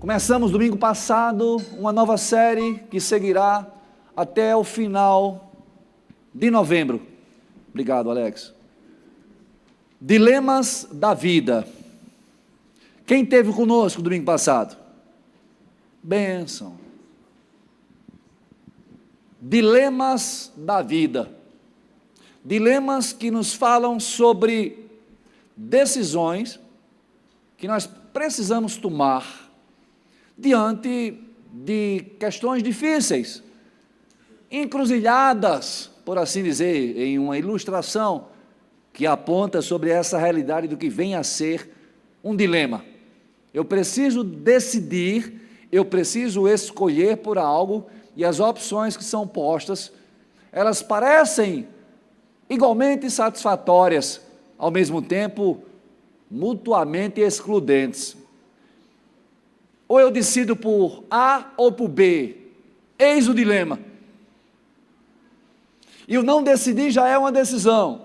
Começamos domingo passado uma nova série que seguirá até o final de novembro. Obrigado, Alex. Dilemas da vida. Quem esteve conosco domingo passado? Bênção. Dilemas da vida. Dilemas que nos falam sobre decisões que nós precisamos tomar diante de questões difíceis, encruzilhadas, por assim dizer, em uma ilustração que aponta sobre essa realidade do que vem a ser um dilema. Eu preciso decidir, eu preciso escolher por algo, e as opções que são postas, elas parecem igualmente satisfatórias, ao mesmo tempo mutuamente excludentes. Ou eu decido por A ou por B, eis o dilema. E o não decidir já é uma decisão.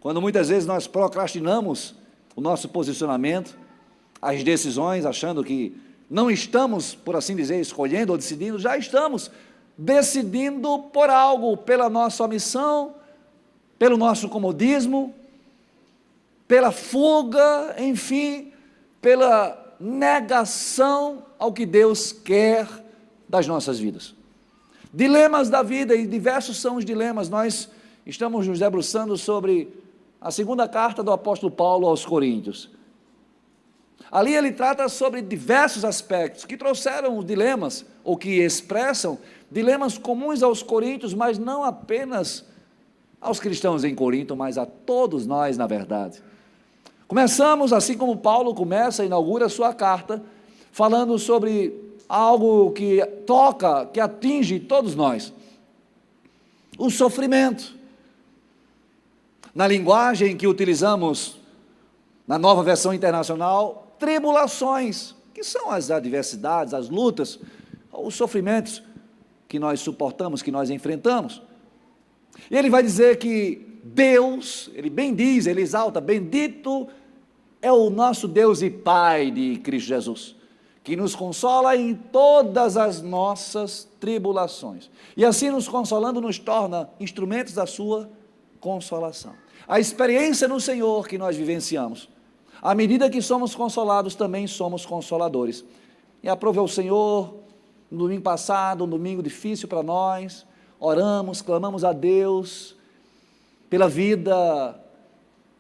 Quando muitas vezes nós procrastinamos o nosso posicionamento, as decisões, achando que não estamos, por assim dizer, escolhendo ou decidindo, já estamos decidindo por algo, pela nossa omissão, pelo nosso comodismo, pela fuga, enfim, pela negação ao que Deus quer das nossas vidas. Dilemas da vida, e diversos são os dilemas. Nós estamos nos debruçando sobre a segunda carta do apóstolo Paulo aos Coríntios. Ali ele trata sobre diversos aspectos que trouxeram os dilemas, ou que expressam dilemas comuns aos coríntios, mas não apenas aos cristãos em Corinto, mas a todos nós, na verdade. Começamos, assim como Paulo inaugura a sua carta, falando sobre algo que toca, que atinge todos nós. O sofrimento. Na linguagem que utilizamos na Nova Versão Internacional, tribulações, que são as adversidades, as lutas, os sofrimentos que nós suportamos, que nós enfrentamos. E ele vai dizer que Deus, ele bem diz, ele exalta, bendito é o nosso Deus e Pai de Cristo Jesus, que nos consola em todas as nossas tribulações. E assim nos consolando nos torna instrumentos da sua consolação. A experiência no Senhor que nós vivenciamos, à medida que somos consolados, também somos consoladores. E aprove ao Senhor, no domingo passado, um domingo difícil para nós, oramos, clamamos a Deus, pela vida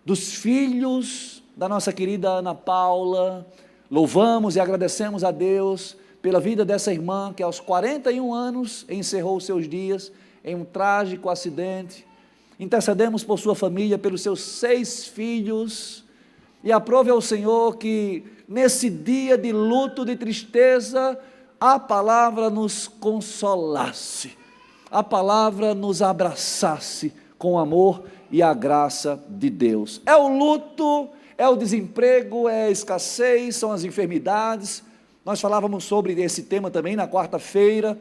dos filhos da nossa querida Ana Paula, louvamos e agradecemos a Deus pela vida dessa irmã que aos 41 anos encerrou os seus dias em um trágico acidente. Intercedemos por sua família, pelos seus 6 filhos, e aprove ao Senhor que nesse dia de luto, de tristeza, a palavra nos consolasse, a palavra nos abraçasse com amor e a graça de Deus. É o luto, é o desemprego, é a escassez, são as enfermidades. Nós falávamos sobre esse tema também na quarta-feira,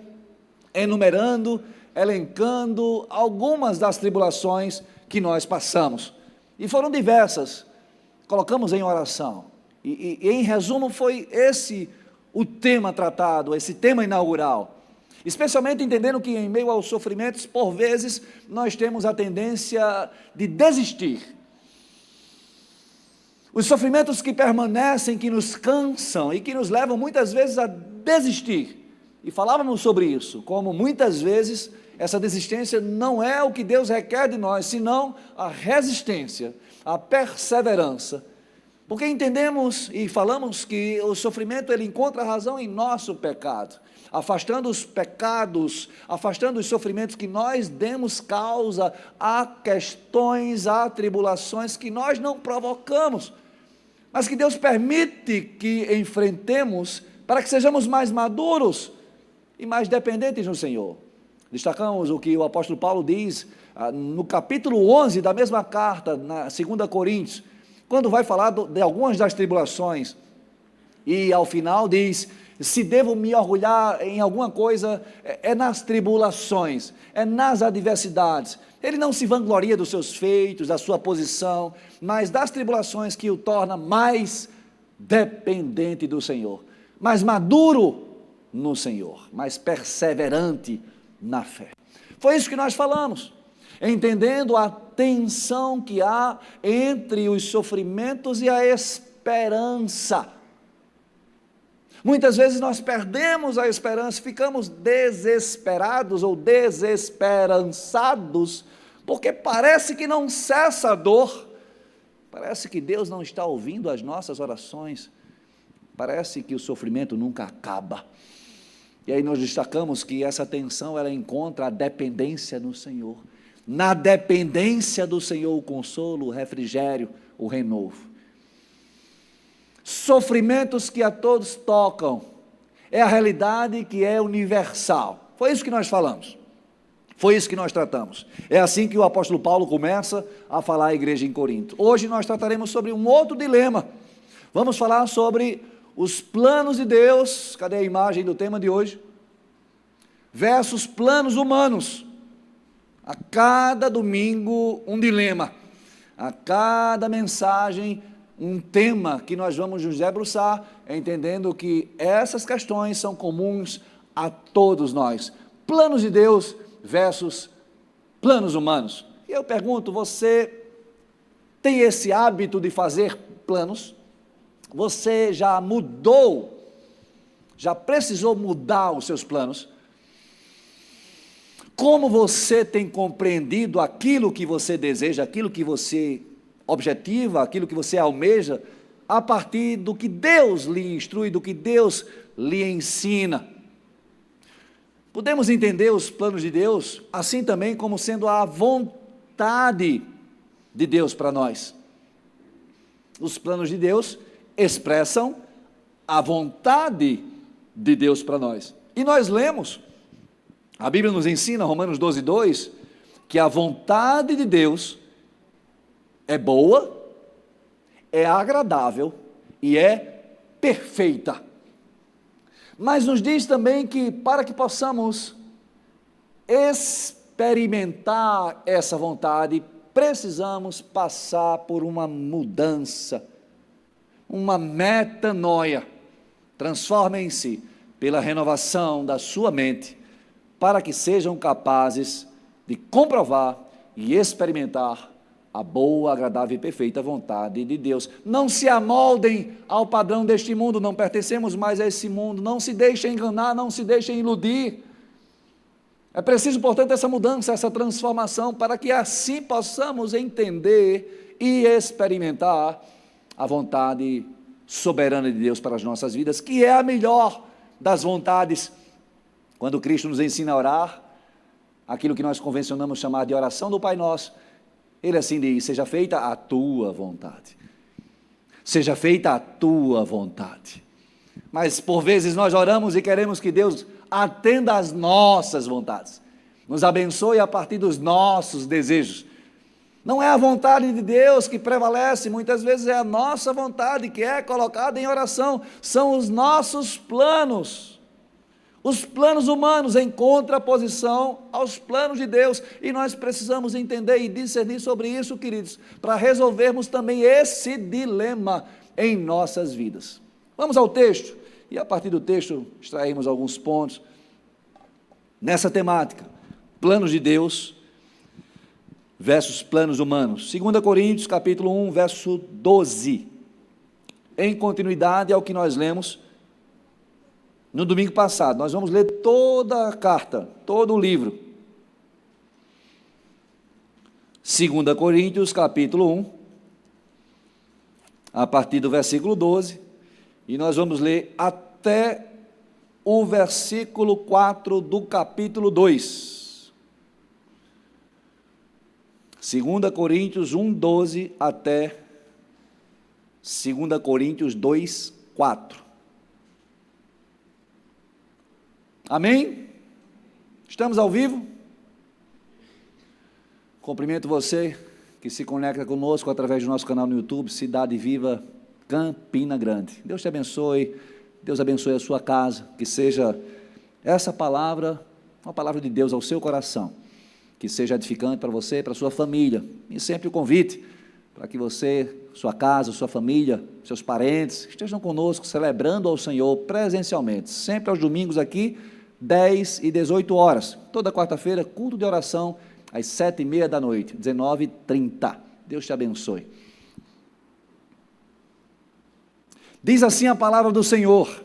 enumerando, elencando algumas das tribulações que nós passamos, e foram diversas, colocamos em oração, e em resumo foi esse o tema tratado, esse tema inaugural, especialmente entendendo que em meio aos sofrimentos, por vezes, nós temos a tendência de desistir, os sofrimentos que permanecem, que nos cansam e que nos levam muitas vezes a desistir, e falávamos sobre isso, como muitas vezes essa desistência não é o que Deus requer de nós, senão a resistência, a perseverança, porque entendemos e falamos que o sofrimento ele encontra razão em nosso pecado, afastando os pecados, afastando os sofrimentos que nós demos causa a questões, a tribulações que nós não provocamos, mas que Deus permite que enfrentemos para que sejamos mais maduros e mais dependentes do Senhor. Destacamos o que o apóstolo Paulo diz no capítulo 11 da mesma carta, na 2 Coríntios, quando vai falar de algumas das tribulações, e ao final diz, se devo me orgulhar em alguma coisa, é nas tribulações, é nas adversidades. Ele não se vangloria dos seus feitos, da sua posição, mas das tribulações que o torna mais dependente do Senhor. mais maduro no Senhor, mais perseverante na fé. Foi isso que nós falamos, entendendo a tensão que há entre os sofrimentos e a esperança. Muitas vezes nós perdemos a esperança, ficamos desesperados ou desesperançados, porque parece que não cessa a dor, parece que Deus não está ouvindo as nossas orações, parece que o sofrimento nunca acaba. E aí nós destacamos que essa tensão, ela encontra a dependência no Senhor. Na dependência do Senhor, o consolo, o refrigério, o renovo. Sofrimentos que a todos tocam, é a realidade que é universal. Foi isso que nós falamos. Foi isso que nós tratamos. É assim que o apóstolo Paulo começa a falar à igreja em Corinto. Hoje nós trataremos sobre um outro dilema. Vamos falar sobre os planos de Deus, cadê a imagem do tema de hoje? Versus planos humanos. A cada domingo um dilema, a cada mensagem um tema que nós vamos nos debruçar, entendendo que essas questões são comuns a todos nós. Planos de Deus versus planos humanos. E eu pergunto, você tem esse hábito de fazer planos? Você já mudou, já precisou mudar os seus planos? Como você tem compreendido aquilo que você deseja, aquilo que você objetiva, aquilo que você almeja, a partir do que Deus lhe instrui, do que Deus lhe ensina? Podemos entender os planos de Deus, assim também como sendo a vontade de Deus para nós. Os planos de Deus expressam a vontade de Deus para nós. E nós lemos, a Bíblia nos ensina, Romanos 12:2, que a vontade de Deus é boa, é agradável e é perfeita. Mas nos diz também que para que possamos experimentar essa vontade, precisamos passar por uma mudança, uma metanoia. Transformem-se pela renovação da sua mente, para que sejam capazes de comprovar e experimentar a boa, agradável e perfeita vontade de Deus. Não se amoldem ao padrão deste mundo, não pertencemos mais a esse mundo, não se deixem enganar, não se deixem iludir. É preciso, portanto, essa mudança, essa transformação, para que assim possamos entender e experimentar a vontade soberana de Deus para as nossas vidas, que é a melhor das vontades. Quando Cristo nos ensina a orar, aquilo que nós convencionamos chamar de oração do Pai Nosso, Ele assim diz: seja feita a tua vontade, seja feita a tua vontade. Mas por vezes nós oramos e queremos que Deus atenda às nossas vontades, nos abençoe a partir dos nossos desejos. Não é a vontade de Deus que prevalece, muitas vezes é a nossa vontade que é colocada em oração, são os nossos planos. Os planos humanos em contraposição aos planos de Deus, e nós precisamos entender e discernir sobre isso, queridos, para resolvermos também esse dilema em nossas vidas. Vamos ao texto, e a partir do texto extrairmos alguns pontos nessa temática, planos de Deus versus planos humanos. 2 Coríntios capítulo 1, verso 12, em continuidade ao que nós lemos no domingo passado. Nós vamos ler toda a carta, todo o livro. 2 Coríntios, capítulo 1, a partir do versículo 12, e nós vamos ler até o versículo 4 do capítulo 2. 2 Coríntios 1, 12 até 2 Coríntios 2, 4. Amém? Estamos ao vivo? Cumprimento você que se conecta conosco através do nosso canal no YouTube, Cidade Viva Campina Grande. Deus te abençoe, Deus abençoe a sua casa, que seja essa palavra, uma palavra de Deus ao seu coração, que seja edificante para você e para a sua família. E sempre o convite para que você, sua casa, sua família, seus parentes, estejam conosco, celebrando ao Senhor presencialmente, sempre aos domingos aqui, 10 e 18 horas, toda quarta-feira, culto de oração, às 7h30 da noite, 19h30, Deus te abençoe. Diz assim a palavra do Senhor: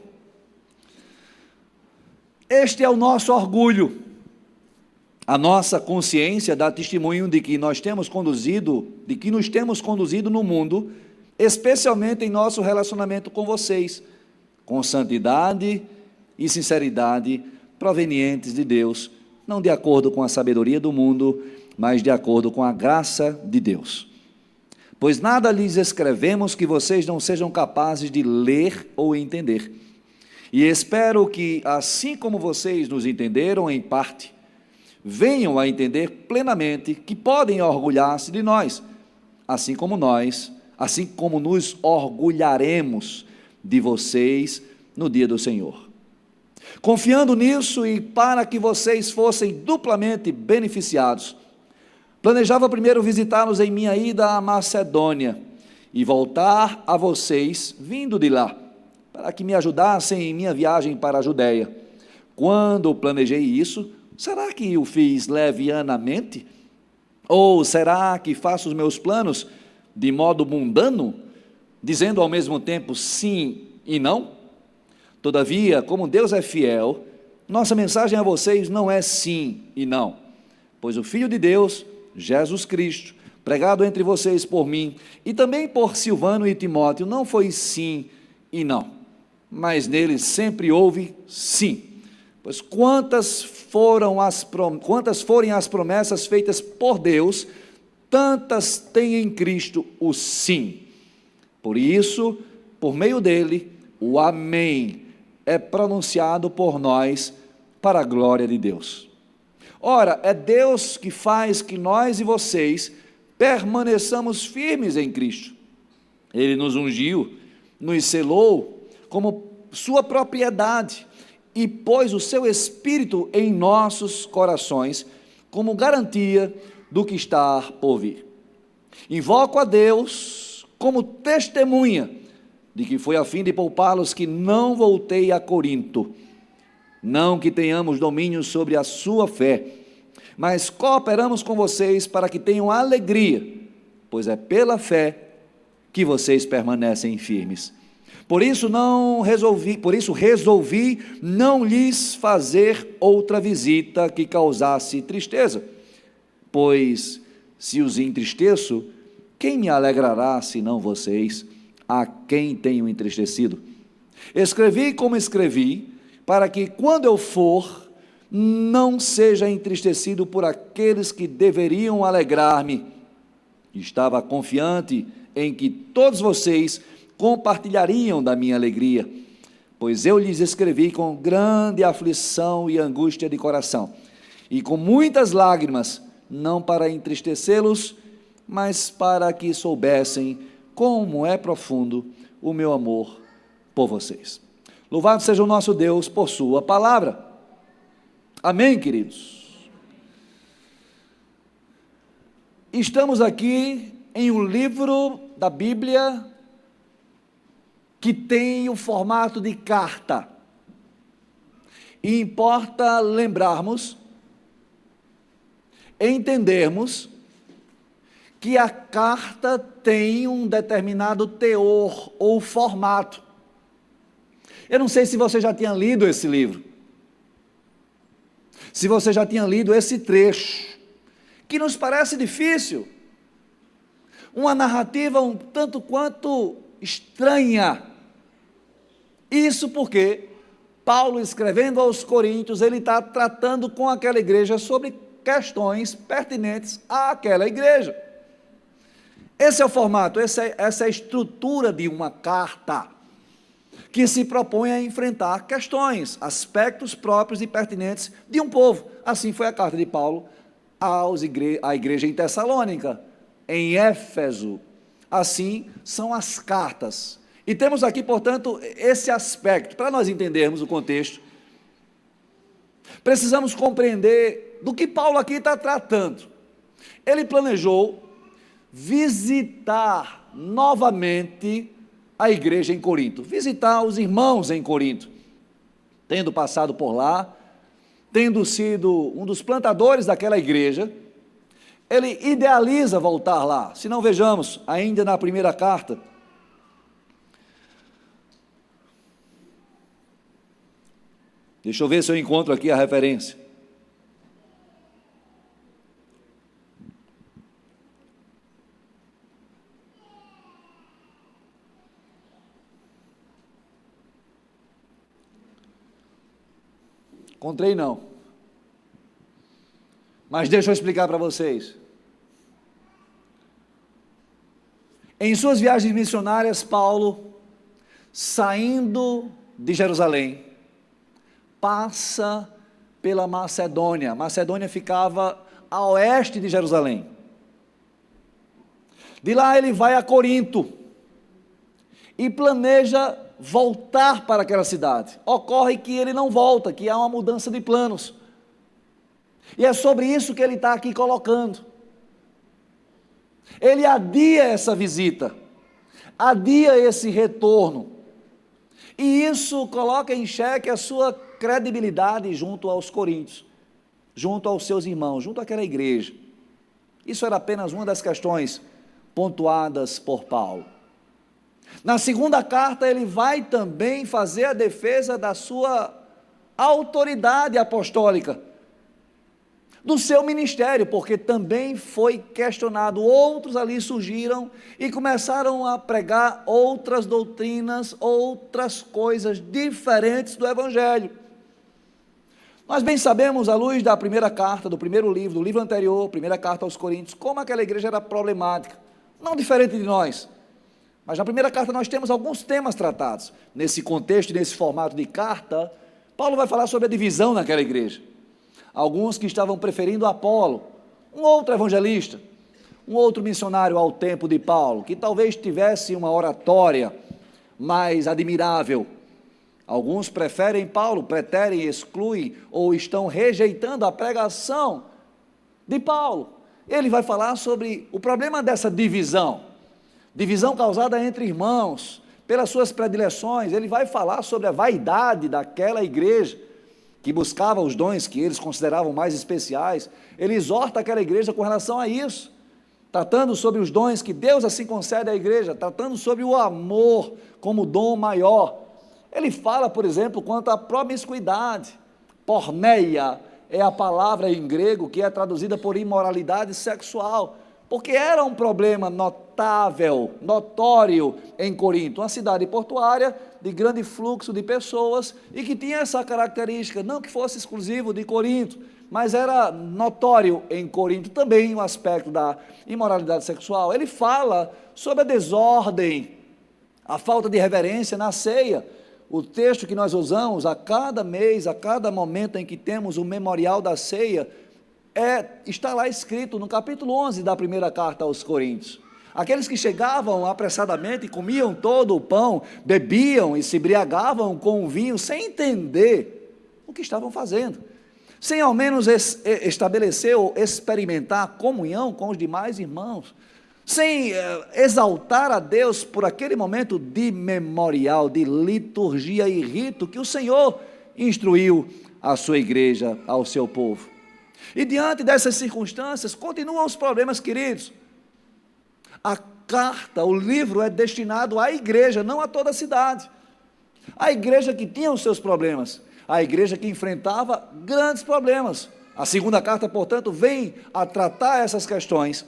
este é o nosso orgulho, a nossa consciência dá testemunho de que nos temos conduzido no mundo, especialmente em nosso relacionamento com vocês, com santidade e sinceridade provenientes de Deus, não de acordo com a sabedoria do mundo, mas de acordo com a graça de Deus. Pois nada lhes escrevemos que vocês não sejam capazes de ler ou entender. E espero que, assim como vocês nos entenderam em parte, venham a entender plenamente que podem orgulhar-se de nós, assim como nos orgulharemos de vocês no dia do Senhor. Confiando nisso e para que vocês fossem duplamente beneficiados, planejava primeiro visitá-los em minha ida à Macedônia e voltar a vocês vindo de lá, para que me ajudassem em minha viagem para a Judéia. Quando planejei isso, será que o fiz levianamente? Ou será que faço os meus planos de modo mundano, dizendo ao mesmo tempo sim e não? Todavia, como Deus é fiel, nossa mensagem a vocês não é sim e não, pois o Filho de Deus, Jesus Cristo, pregado entre vocês por mim e também por Silvano e Timóteo, não foi sim e não, mas nele sempre houve sim. Pois quantas forem as promessas feitas por Deus, tantas tem em Cristo o sim. Por isso, por meio dele, o amém é pronunciado por nós para a glória de Deus. Ora, é Deus que faz que nós e vocês permaneçamos firmes em Cristo. Ele nos ungiu, nos selou como sua propriedade e pôs o seu Espírito em nossos corações como garantia do que está por vir. Invoco a Deus como testemunha de que foi a fim de poupá-los que não voltei a Corinto, não que tenhamos domínio sobre a sua fé, mas cooperamos com vocês para que tenham alegria, pois é pela fé que vocês permanecem firmes. Por isso resolvi não lhes fazer outra visita que causasse tristeza, pois se os entristeço, quem me alegrará senão vocês, a quem tenho entristecido? Escrevi como escrevi, para que quando eu for, não seja entristecido por aqueles que deveriam alegrar-me. Estava confiante em que todos vocês compartilhariam da minha alegria, pois eu lhes escrevi com grande aflição e angústia de coração, e com muitas lágrimas, não para entristecê-los, mas para que soubessem como é profundo o meu amor por vocês. Louvado seja o nosso Deus por sua palavra. Amém, queridos? Estamos aqui em um livro da Bíblia que tem o formato de carta. E importa lembrarmos, entendermos, que a carta tem um determinado teor ou formato. Eu não sei se você já tinha lido esse livro, se você já tinha lido esse trecho, que nos parece difícil, uma narrativa um tanto quanto estranha. Isso porque Paulo, escrevendo aos Coríntios, ele está tratando com aquela igreja sobre questões pertinentes àquela igreja. Esse é o formato, essa é a estrutura de uma carta, que se propõe a enfrentar questões, aspectos próprios e pertinentes de um povo. Assim foi a carta de Paulo à igreja em Tessalônica, em Éfeso. Assim são as cartas. E temos aqui, portanto, esse aspecto. Para nós entendermos o contexto, precisamos compreender do que Paulo aqui está tratando. Ele planejou visitar novamente a igreja em Corinto, visitar os irmãos em Corinto, tendo passado por lá, tendo sido um dos plantadores daquela igreja, ele idealiza voltar lá. Se não, vejamos, ainda na primeira carta, deixa eu ver se eu encontro aqui a referência. Encontrei não. Mas deixa eu explicar para vocês. Em suas viagens missionárias, Paulo, saindo de Jerusalém, passa pela Macedônia. Macedônia ficava a oeste de Jerusalém. De lá ele vai a Corinto e planeja voltar para aquela cidade. Ocorre que ele não volta, que há uma mudança de planos. E é sobre isso que ele está aqui colocando. Ele adia essa visita, adia esse retorno. E isso coloca em xeque a sua credibilidade junto aos coríntios, junto aos seus irmãos, junto àquela igreja. Isso era apenas uma das questões pontuadas por Paulo. Na segunda carta, ele vai também fazer a defesa da sua autoridade apostólica, do seu ministério, porque também foi questionado. Outros ali surgiram e começaram a pregar outras doutrinas, outras coisas diferentes do Evangelho. Nós bem sabemos, à luz da primeira carta, do primeiro livro, do livro anterior, primeira carta aos Coríntios, como aquela igreja era problemática, não diferente de nós. Mas na primeira carta nós temos alguns temas tratados. Nesse contexto, nesse formato de carta, Paulo vai falar sobre a divisão naquela igreja. Alguns que estavam preferindo Apolo, um outro evangelista, um outro missionário ao tempo de Paulo, que talvez tivesse uma oratória mais admirável. Alguns preferem Paulo, preterem, excluem ou estão rejeitando a pregação de Paulo. Ele vai falar sobre o problema dessa divisão causada entre irmãos, pelas suas predileções. Ele vai falar sobre a vaidade daquela igreja, que buscava os dons que eles consideravam mais especiais. Ele exorta aquela igreja com relação a isso, tratando sobre os dons que Deus assim concede à igreja, tratando sobre o amor como dom maior. Ele fala, por exemplo, quanto à promiscuidade. Porneia é a palavra em grego que é traduzida por imoralidade sexual, porque era um problema notório em Corinto, uma cidade portuária de grande fluxo de pessoas e que tinha essa característica, não que fosse exclusivo de Corinto, mas era notório em Corinto também o aspecto da imoralidade sexual. Ele fala sobre a desordem, a falta de reverência na ceia. O texto que nós usamos a cada mês, a cada momento em que temos o memorial da ceia, está lá escrito no capítulo 11 da primeira carta aos Coríntios. Aqueles que chegavam apressadamente, comiam todo o pão, bebiam e se embriagavam com o vinho, sem entender o que estavam fazendo, sem ao menos estabelecer ou experimentar comunhão com os demais irmãos, sem exaltar a Deus por aquele momento de memorial, de liturgia e rito que o Senhor instruiu a sua igreja, ao seu povo. E diante dessas circunstâncias, continuam os problemas, queridos. A carta, o livro é destinado à igreja, não a toda a cidade. A igreja que tinha os seus problemas, a igreja que enfrentava grandes problemas. A segunda carta, portanto, vem a tratar essas questões.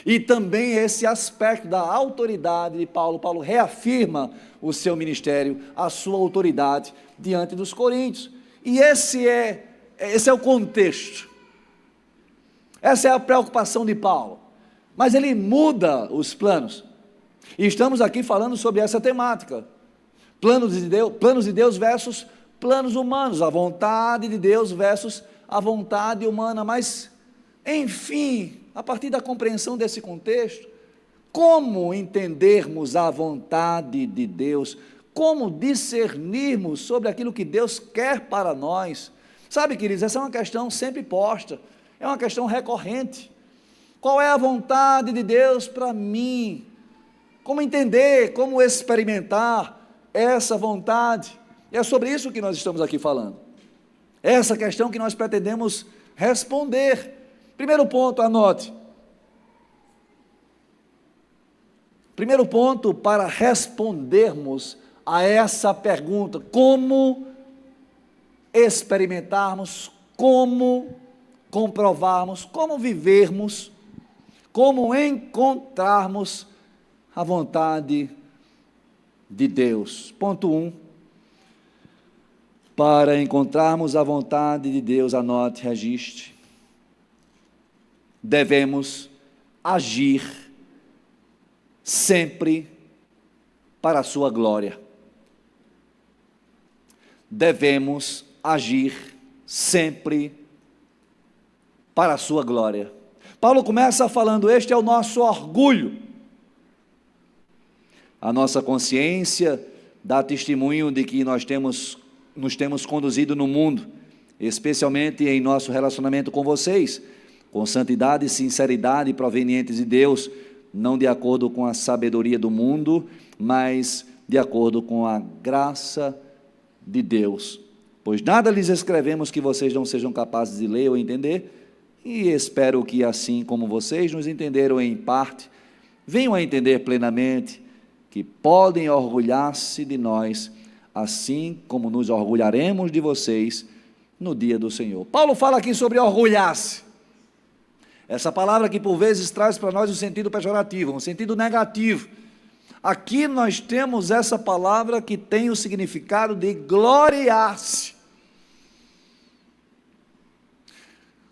E também esse aspecto da autoridade de Paulo. Paulo reafirma o seu ministério, a sua autoridade diante dos coríntios. E esse é o contexto, essa é a preocupação de Paulo, mas ele muda os planos, e estamos aqui falando sobre essa temática, planos de Deus versus planos humanos, a vontade de Deus versus a vontade humana, mas, enfim, a partir da compreensão desse contexto, como entendermos a vontade de Deus, como discernirmos sobre aquilo que Deus quer para nós. Sabe, queridos, essa é uma questão sempre posta, é uma questão recorrente. Qual é a vontade de Deus para mim? Como entender, como experimentar essa vontade? E é sobre isso que nós estamos aqui falando. Essa questão que nós pretendemos responder. Primeiro ponto, anote. Primeiro ponto para respondermos a essa pergunta: como experimentarmos, como comprovarmos, como vivermos, como encontrarmos a vontade de Deus. Ponto 1. Para encontrarmos a vontade de Deus, anote, registre, devemos agir sempre para a sua glória. Devemos agir sempre para a sua glória. Paulo começa falando: este é o nosso orgulho. A nossa consciência dá testemunho de que nos temos conduzido no mundo, especialmente em nosso relacionamento com vocês, com santidade e sinceridade provenientes de Deus, não de acordo com a sabedoria do mundo, mas de acordo com a graça de Deus. Pois nada lhes escrevemos que vocês não sejam capazes de ler ou entender, e espero que assim como vocês nos entenderam em parte, venham a entender plenamente que podem orgulhar-se de nós, assim como nos orgulharemos de vocês no dia do Senhor. Paulo fala aqui sobre orgulhar-se. Essa palavra que por vezes traz para nós um sentido pejorativo, um sentido negativo. Aqui nós temos essa palavra que tem o significado de gloriar-se.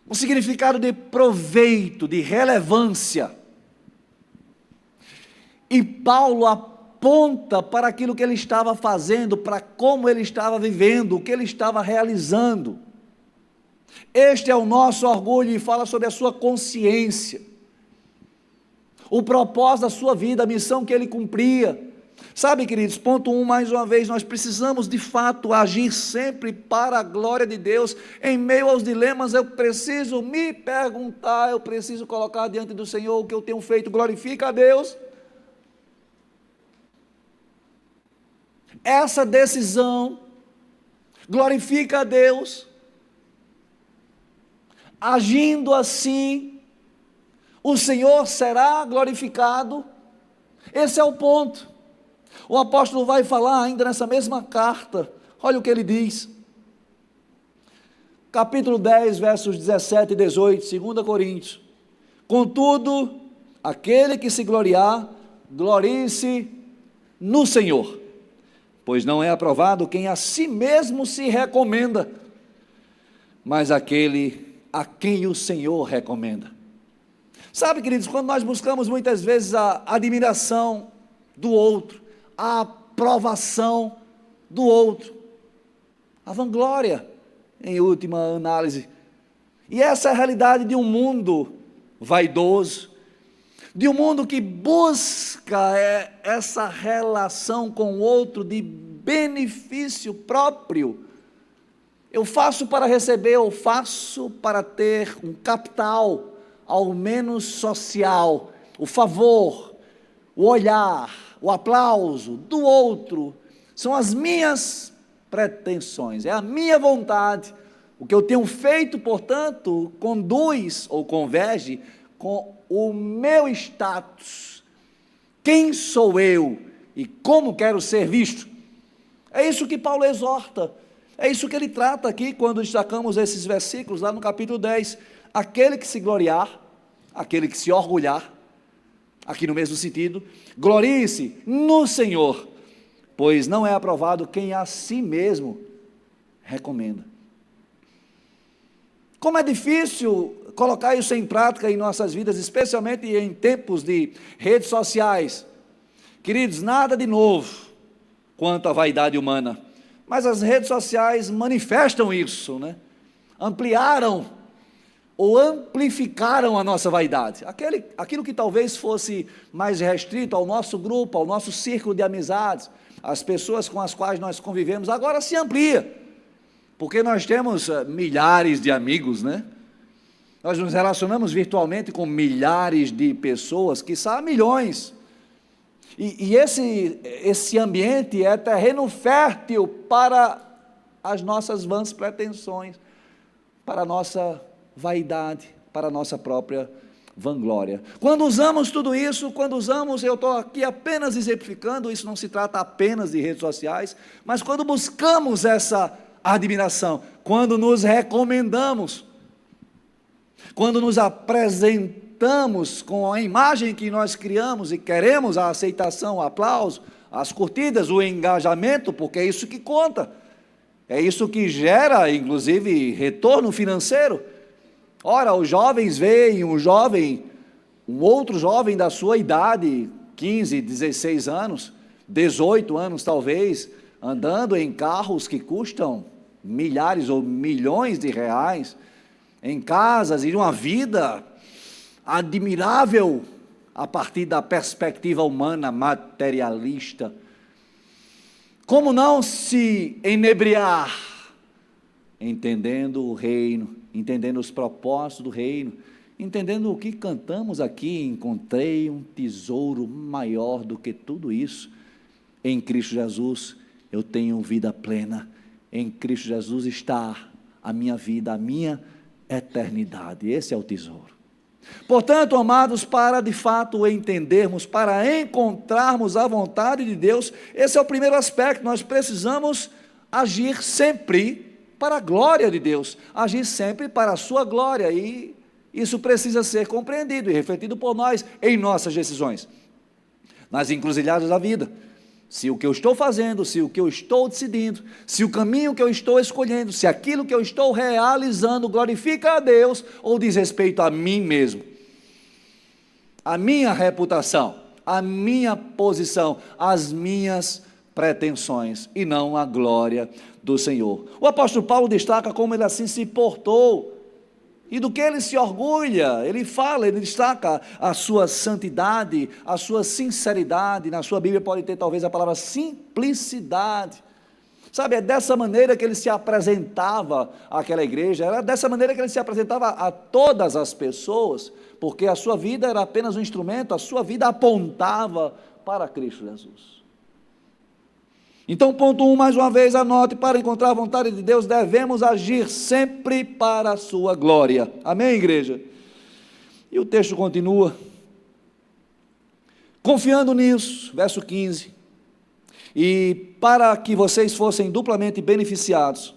Um significado de proveito, de relevância. E Paulo aponta para aquilo que ele estava fazendo, para como ele estava vivendo, o que ele estava realizando. Este é o nosso orgulho, e fala sobre a sua consciência, o propósito da sua vida, a missão que ele cumpria. Sabe, queridos, ponto 1, mais uma vez, nós precisamos de fato agir sempre para a glória de Deus. Em meio aos dilemas, eu preciso me perguntar, eu preciso colocar diante do Senhor: o que eu tenho feito glorifica a Deus? Essa decisão glorifica a Deus? Agindo assim, o Senhor será glorificado? Esse é o ponto. O apóstolo vai falar ainda nessa mesma carta, olha o que ele diz, capítulo 10, versos 17 e 18, 2 Coríntios: contudo, aquele que se gloriar, glorie-se no Senhor, pois não é aprovado quem a si mesmo se recomenda, mas aquele a quem o Senhor recomenda. Sabe, queridos, quando nós buscamos muitas vezes a admiração do outro, a aprovação do outro, a vanglória, em última análise, e essa é a realidade de um mundo vaidoso, de um mundo que busca essa relação com o outro de benefício próprio. Eu faço para receber, eu faço para ter um capital, ao menos social, o favor, o olhar, o aplauso do outro, são as minhas pretensões, é a minha vontade. O que eu tenho feito, portanto, conduz ou converge com o meu status, quem sou eu e como quero ser visto. É isso que Paulo exorta, é isso que ele trata aqui quando destacamos esses versículos lá no capítulo 10, aquele que se gloriar, aquele que se orgulhar, aqui no mesmo sentido, glorie-se no Senhor, pois não é aprovado quem a si mesmo recomenda. Como é difícil colocar isso em prática em nossas vidas, especialmente em tempos de redes sociais. Queridos, nada de novo quanto à vaidade humana, mas as redes sociais manifestam isso, né? Ampliaram ou amplificaram a nossa vaidade. Aquilo que talvez fosse mais restrito ao nosso grupo, ao nosso círculo de amizades, as pessoas com as quais nós convivemos, agora se amplia, porque nós temos milhares de amigos, né? Nós nos relacionamos virtualmente com milhares de pessoas, quiçá milhões. E esse ambiente é terreno fértil para as nossas vãs pretensões, para a nossa vaidade, para a nossa própria vanglória. Quando usamos tudo isso, eu estou aqui apenas exemplificando, isso não se trata apenas de redes sociais, mas quando buscamos essa admiração, quando nos recomendamos, quando nos apresentamos com a imagem que nós criamos e queremos a aceitação, o aplauso, as curtidas, o engajamento, porque é isso que conta, é isso que gera, inclusive, retorno financeiro. Ora, os jovens veem um outro jovem da sua idade, 15, 16 anos, 18 anos talvez, andando em carros que custam milhares ou milhões de reais, em casas e uma vida admirável a partir da perspectiva humana materialista. Como não se enebriar, entendendo o reino, entendendo os propósitos do reino, entendendo o que cantamos aqui, encontrei um tesouro maior do que tudo isso, em Cristo Jesus eu tenho vida plena, em Cristo Jesus está a minha vida, a minha eternidade, esse é o tesouro. Portanto, amados, para de fato entendermos, para encontrarmos a vontade de Deus, esse é o primeiro aspecto, nós precisamos agir sempre para a glória de Deus, agir sempre para a sua glória, e isso precisa ser compreendido e refletido por nós em nossas decisões, nas encruzilhadas da vida. Se o que eu estou fazendo, se o que eu estou decidindo, se o caminho que eu estou escolhendo, se aquilo que eu estou realizando glorifica a Deus ou diz respeito a mim mesmo, a minha reputação, a minha posição, as minhas pretensões e não a glória do Senhor. O apóstolo Paulo destaca como ele assim se portou e do que ele se orgulha. Ele fala, ele destaca a sua santidade, a sua sinceridade. Na sua Bíblia pode ter talvez a palavra simplicidade. Sabe, é dessa maneira que ele se apresentava àquela igreja, era dessa maneira que ele se apresentava a todas as pessoas, porque a sua vida era apenas um instrumento, a sua vida apontava para Cristo Jesus. Então, ponto 1, mais uma vez, anote: para encontrar a vontade de Deus, devemos agir sempre para a sua glória. Amém, igreja? E o texto continua, confiando nisso, verso 15, e para que vocês fossem duplamente beneficiados.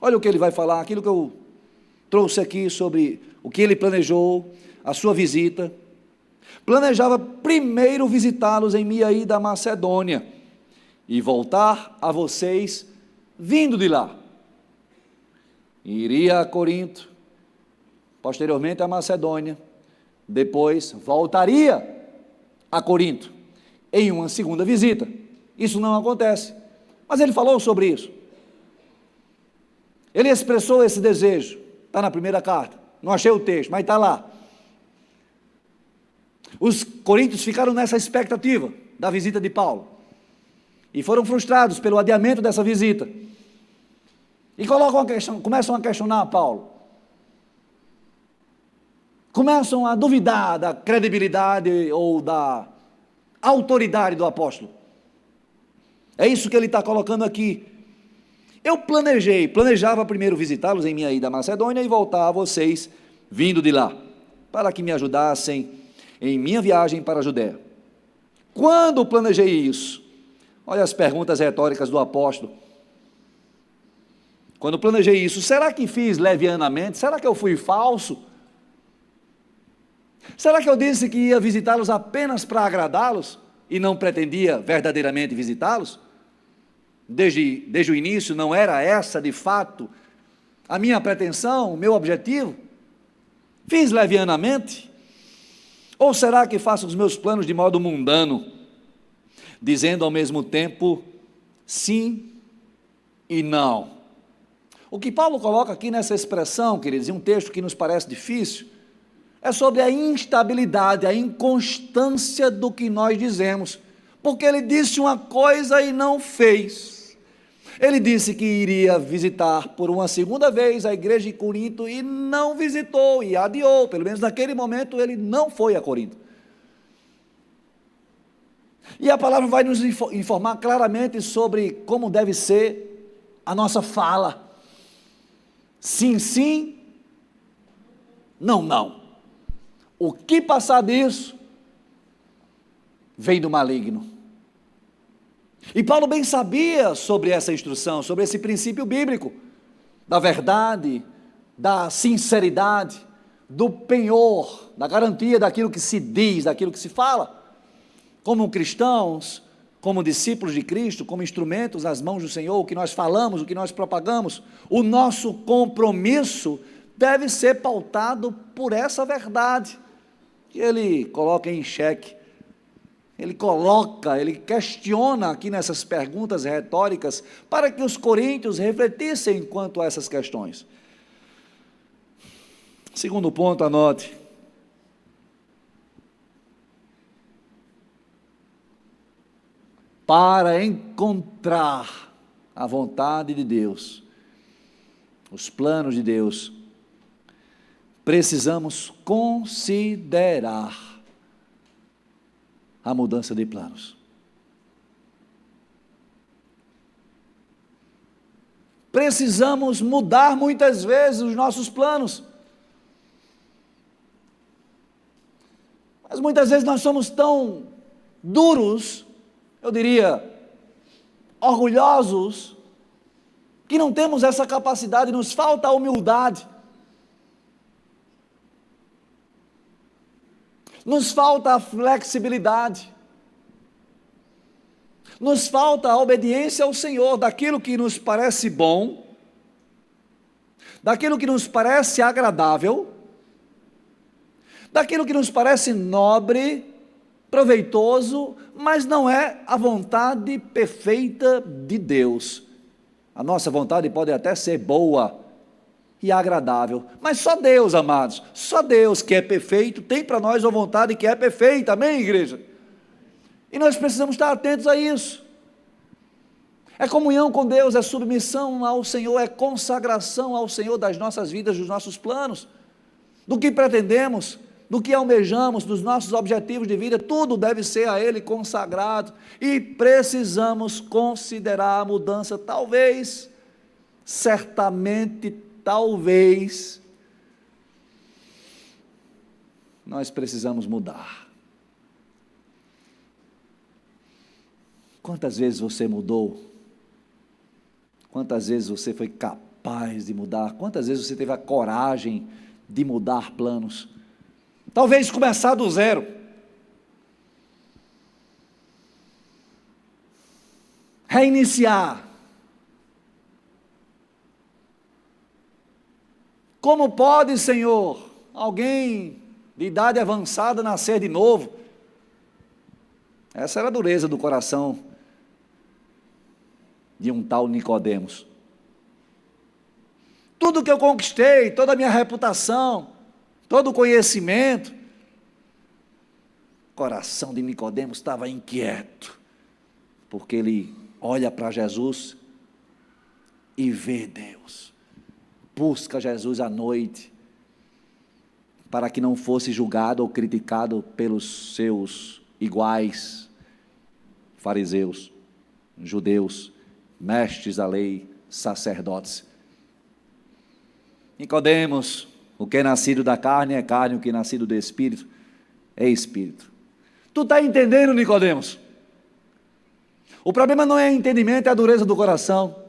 Olha o que ele vai falar, aquilo que eu trouxe aqui sobre o que ele planejou, a sua visita. Planejava primeiro visitá-los em minha ida à Macedônia, e voltar a vocês vindo de lá. Iria a Corinto, posteriormente a Macedônia, depois voltaria a Corinto, em uma segunda visita. Isso não acontece, mas ele falou sobre isso. Ele expressou esse desejo, está na primeira carta, não achei o texto, mas está lá. Os coríntios ficaram nessa expectativa da visita de Paulo, e foram frustrados pelo adiamento dessa visita, e começam a questionar Paulo, começam a duvidar da credibilidade ou da autoridade do apóstolo. É isso que ele está colocando aqui. Eu planejava primeiro visitá-los em minha ida à Macedônia e voltar a vocês vindo de lá, para que me ajudassem em minha viagem para a Judéia. Quando planejei isso? Olha as perguntas retóricas do apóstolo. Quando planejei isso, será que fiz levianamente? Será que eu fui falso? Será que eu disse que ia visitá-los apenas para agradá-los e não pretendia verdadeiramente visitá-los? Desde o início não era essa de fato a minha pretensão, o meu objetivo? Fiz levianamente? Ou será que faço os meus planos de modo mundano, dizendo ao mesmo tempo sim e não? O que Paulo coloca aqui nessa expressão, queridos, em um texto que nos parece difícil, é sobre a instabilidade, a inconstância do que nós dizemos, porque ele disse uma coisa e não fez. Ele disse que iria visitar por uma segunda vez a igreja de Corinto e não visitou e adiou, pelo menos naquele momento ele não foi a Corinto. E a palavra vai nos informar claramente sobre como deve ser a nossa fala. Sim, sim, não, não. O que passar disso vem do maligno. E Paulo bem sabia sobre essa instrução, sobre esse princípio bíblico, da verdade, da sinceridade, do penhor, da garantia daquilo que se diz, daquilo que se fala. Como cristãos, como discípulos de Cristo, como instrumentos nas mãos do Senhor, o que nós falamos, o que nós propagamos, o nosso compromisso deve ser pautado por essa verdade, que ele coloca em xeque. Ele questiona aqui nessas perguntas retóricas, para que os coríntios refletissem quanto a essas questões. Segundo ponto, anote. Para encontrar a vontade de Deus, os planos de Deus, precisamos considerar a mudança de planos. Precisamos mudar muitas vezes os nossos planos. Mas muitas vezes nós somos tão duros, eu diria, orgulhosos, que não temos essa capacidade, nos falta a humildade. Nos falta a flexibilidade, nos falta a obediência ao Senhor, daquilo que nos parece bom, daquilo que nos parece agradável, daquilo que nos parece nobre, proveitoso, mas não é a vontade perfeita de Deus. A nossa vontade pode até ser boa e agradável, mas só Deus, amados, só Deus que é perfeito, tem para nós uma vontade que é perfeita, amém, igreja? E nós precisamos estar atentos a isso. É comunhão com Deus, é submissão ao Senhor, é consagração ao Senhor das nossas vidas, dos nossos planos, do que pretendemos, do que almejamos, dos nossos objetivos de vida, tudo deve ser a Ele consagrado, e precisamos considerar a mudança, talvez, certamente, talvez, nós precisamos mudar. Quantas vezes você mudou? Quantas vezes você foi capaz de mudar? Quantas vezes você teve a coragem de mudar planos? Talvez começar do zero. Reiniciar. Como pode, Senhor, alguém de idade avançada nascer de novo? Essa era a dureza do coração de um tal Nicodemos. Tudo que eu conquistei, toda a minha reputação, todo o conhecimento, o coração de Nicodemos estava inquieto, porque ele olha para Jesus e vê Deus. Busca Jesus à noite, para que não fosse julgado ou criticado pelos seus iguais, fariseus, judeus, mestres da lei, sacerdotes. Nicodemos, o que é nascido da carne é carne, o que é nascido do Espírito é Espírito. Tu está entendendo, Nicodemos? O problema não é entendimento, é a dureza do coração.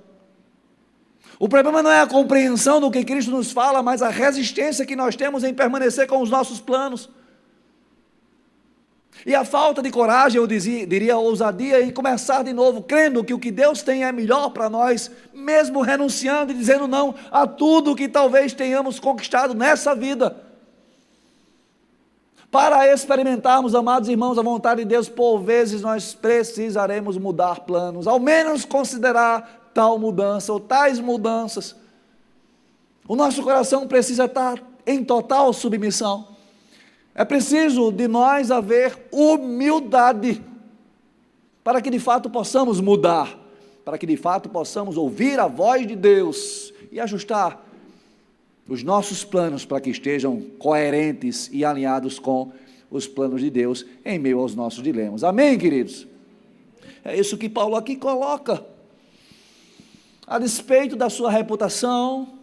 O problema não é a compreensão do que Cristo nos fala, mas a resistência que nós temos em permanecer com os nossos planos. E a falta de coragem, eu diria ousadia, em começar de novo, crendo que o que Deus tem é melhor para nós, mesmo renunciando e dizendo não a tudo que talvez tenhamos conquistado nessa vida. Para experimentarmos, amados irmãos, a vontade de Deus, por vezes nós precisaremos mudar planos, ao menos considerar tal mudança ou tais mudanças. O nosso coração precisa estar em total submissão. É preciso de nós haver humildade, para que de fato possamos mudar, para que de fato possamos ouvir a voz de Deus e ajustar os nossos planos para que estejam coerentes e alinhados com os planos de Deus em meio aos nossos dilemas. Amém, queridos? É isso que Paulo aqui coloca. A despeito da sua reputação,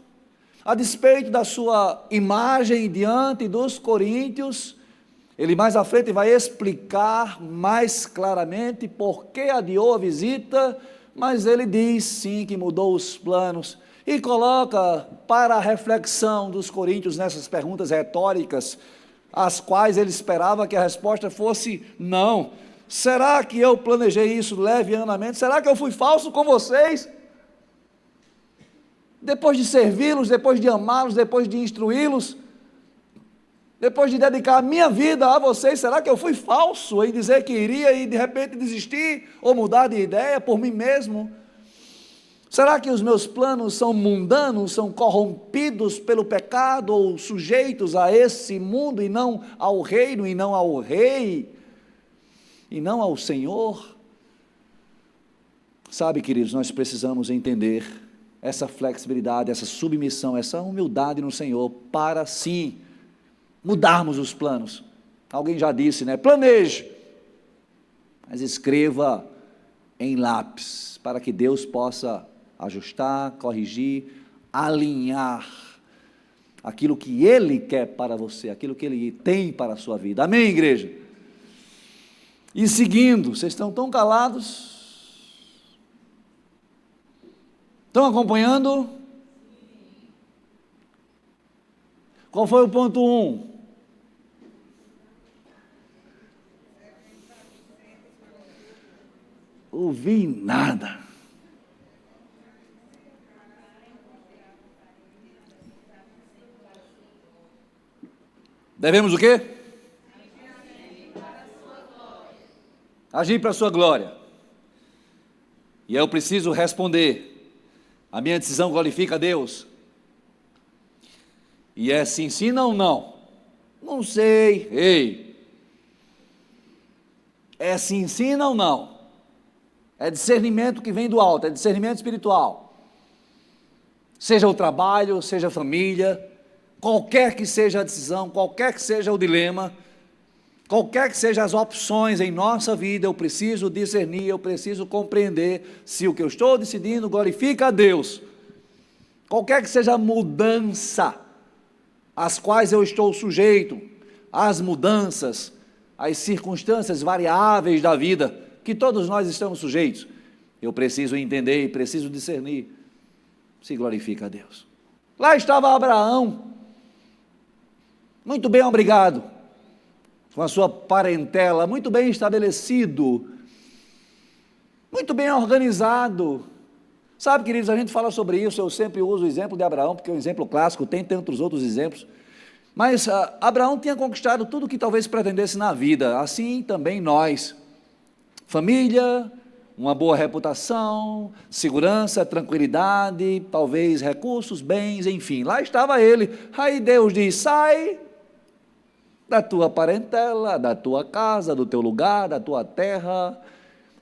a despeito da sua imagem diante dos coríntios, ele mais à frente vai explicar mais claramente por que adiou a visita, mas ele diz sim que mudou os planos e coloca para a reflexão dos coríntios nessas perguntas retóricas, as quais ele esperava que a resposta fosse não. Será que eu planejei isso levianamente? Será que eu fui falso com vocês? Depois de servi-los, depois de amá-los, depois de instruí-los, depois de dedicar a minha vida a vocês, será que eu fui falso em dizer que iria e de repente desistir ou mudar de ideia por mim mesmo? Será que os meus planos são mundanos, são corrompidos pelo pecado ou sujeitos a esse mundo e não ao reino, e não ao rei, e não ao Senhor? Sabe, queridos, nós precisamos entender essa flexibilidade, essa submissão, essa humildade no Senhor para sim mudarmos os planos. Alguém já disse, né? Planeje, mas escreva em lápis para que Deus possa ajustar, corrigir, alinhar aquilo que Ele quer para você, aquilo que Ele tem para a sua vida. Amém, igreja? E seguindo, vocês estão tão calados? Estão acompanhando? Qual foi o ponto 1? Ouvi nada. Devemos o quê? Agir para a sua glória. E eu preciso responder. A minha decisão glorifica a Deus? E é sim, sim, não, não? Não sei. Ei. É sim, sim, não, não? É discernimento que vem do alto, é discernimento espiritual. Seja o trabalho, seja a família, qualquer que seja a decisão, qualquer que seja o dilema, qualquer que sejam as opções em nossa vida, eu preciso discernir, eu preciso compreender se o que eu estou decidindo glorifica a Deus. Qualquer que seja a mudança às quais eu estou sujeito, as mudanças, as circunstâncias variáveis da vida, que todos nós estamos sujeitos, eu preciso entender e preciso discernir se glorifica a Deus. Lá estava Abraão, muito bem, obrigado, com a sua parentela, muito bem estabelecido, muito bem organizado. Sabe, queridos, a gente fala sobre isso, eu sempre uso o exemplo de Abraão, porque é um exemplo clássico, tem tantos outros exemplos, mas Abraão tinha conquistado tudo o que talvez pretendesse na vida, assim também nós. Família, uma boa reputação, segurança, tranquilidade, talvez recursos, bens, enfim, lá estava ele. Aí Deus diz, sai da tua parentela, da tua casa, do teu lugar, da tua terra,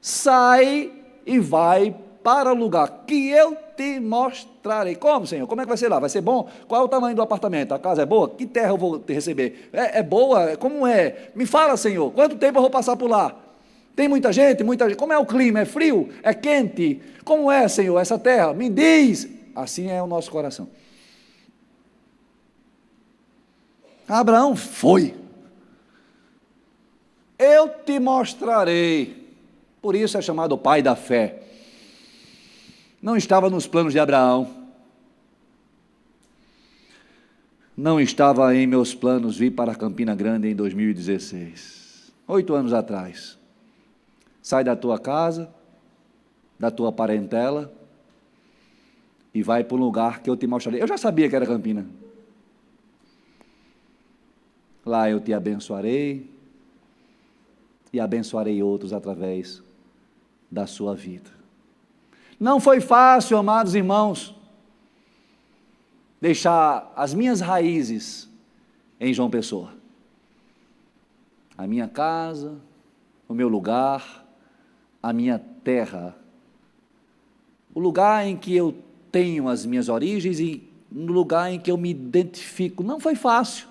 sai e vai para o lugar que eu te mostrarei. Como, Senhor? Como é que vai ser lá? Vai ser bom? Qual é o tamanho do apartamento? A casa é boa? Que terra eu vou te receber? É boa? Como é? Me fala, Senhor, quanto tempo eu vou passar por lá? Tem muita gente? Muita gente. Como é o clima? É frio? É quente? Como é, Senhor, essa terra? Me diz. Assim é o nosso coração. Abraão foi. Eu te mostrarei. Por isso é chamado pai da fé. Não estava nos planos de Abraão. Não estava em meus planos vir para Campina Grande em 2016. 8 anos atrás. Sai da tua casa, da tua parentela, e vai para um lugar que eu te mostrarei. Eu já sabia que era Campina. Lá eu te abençoarei, e abençoarei outros através da sua vida. Não foi fácil, amados irmãos, deixar as minhas raízes em João Pessoa. A minha casa, o meu lugar, a minha terra, o lugar em que eu tenho as minhas origens e no lugar em que eu me identifico. Não foi fácil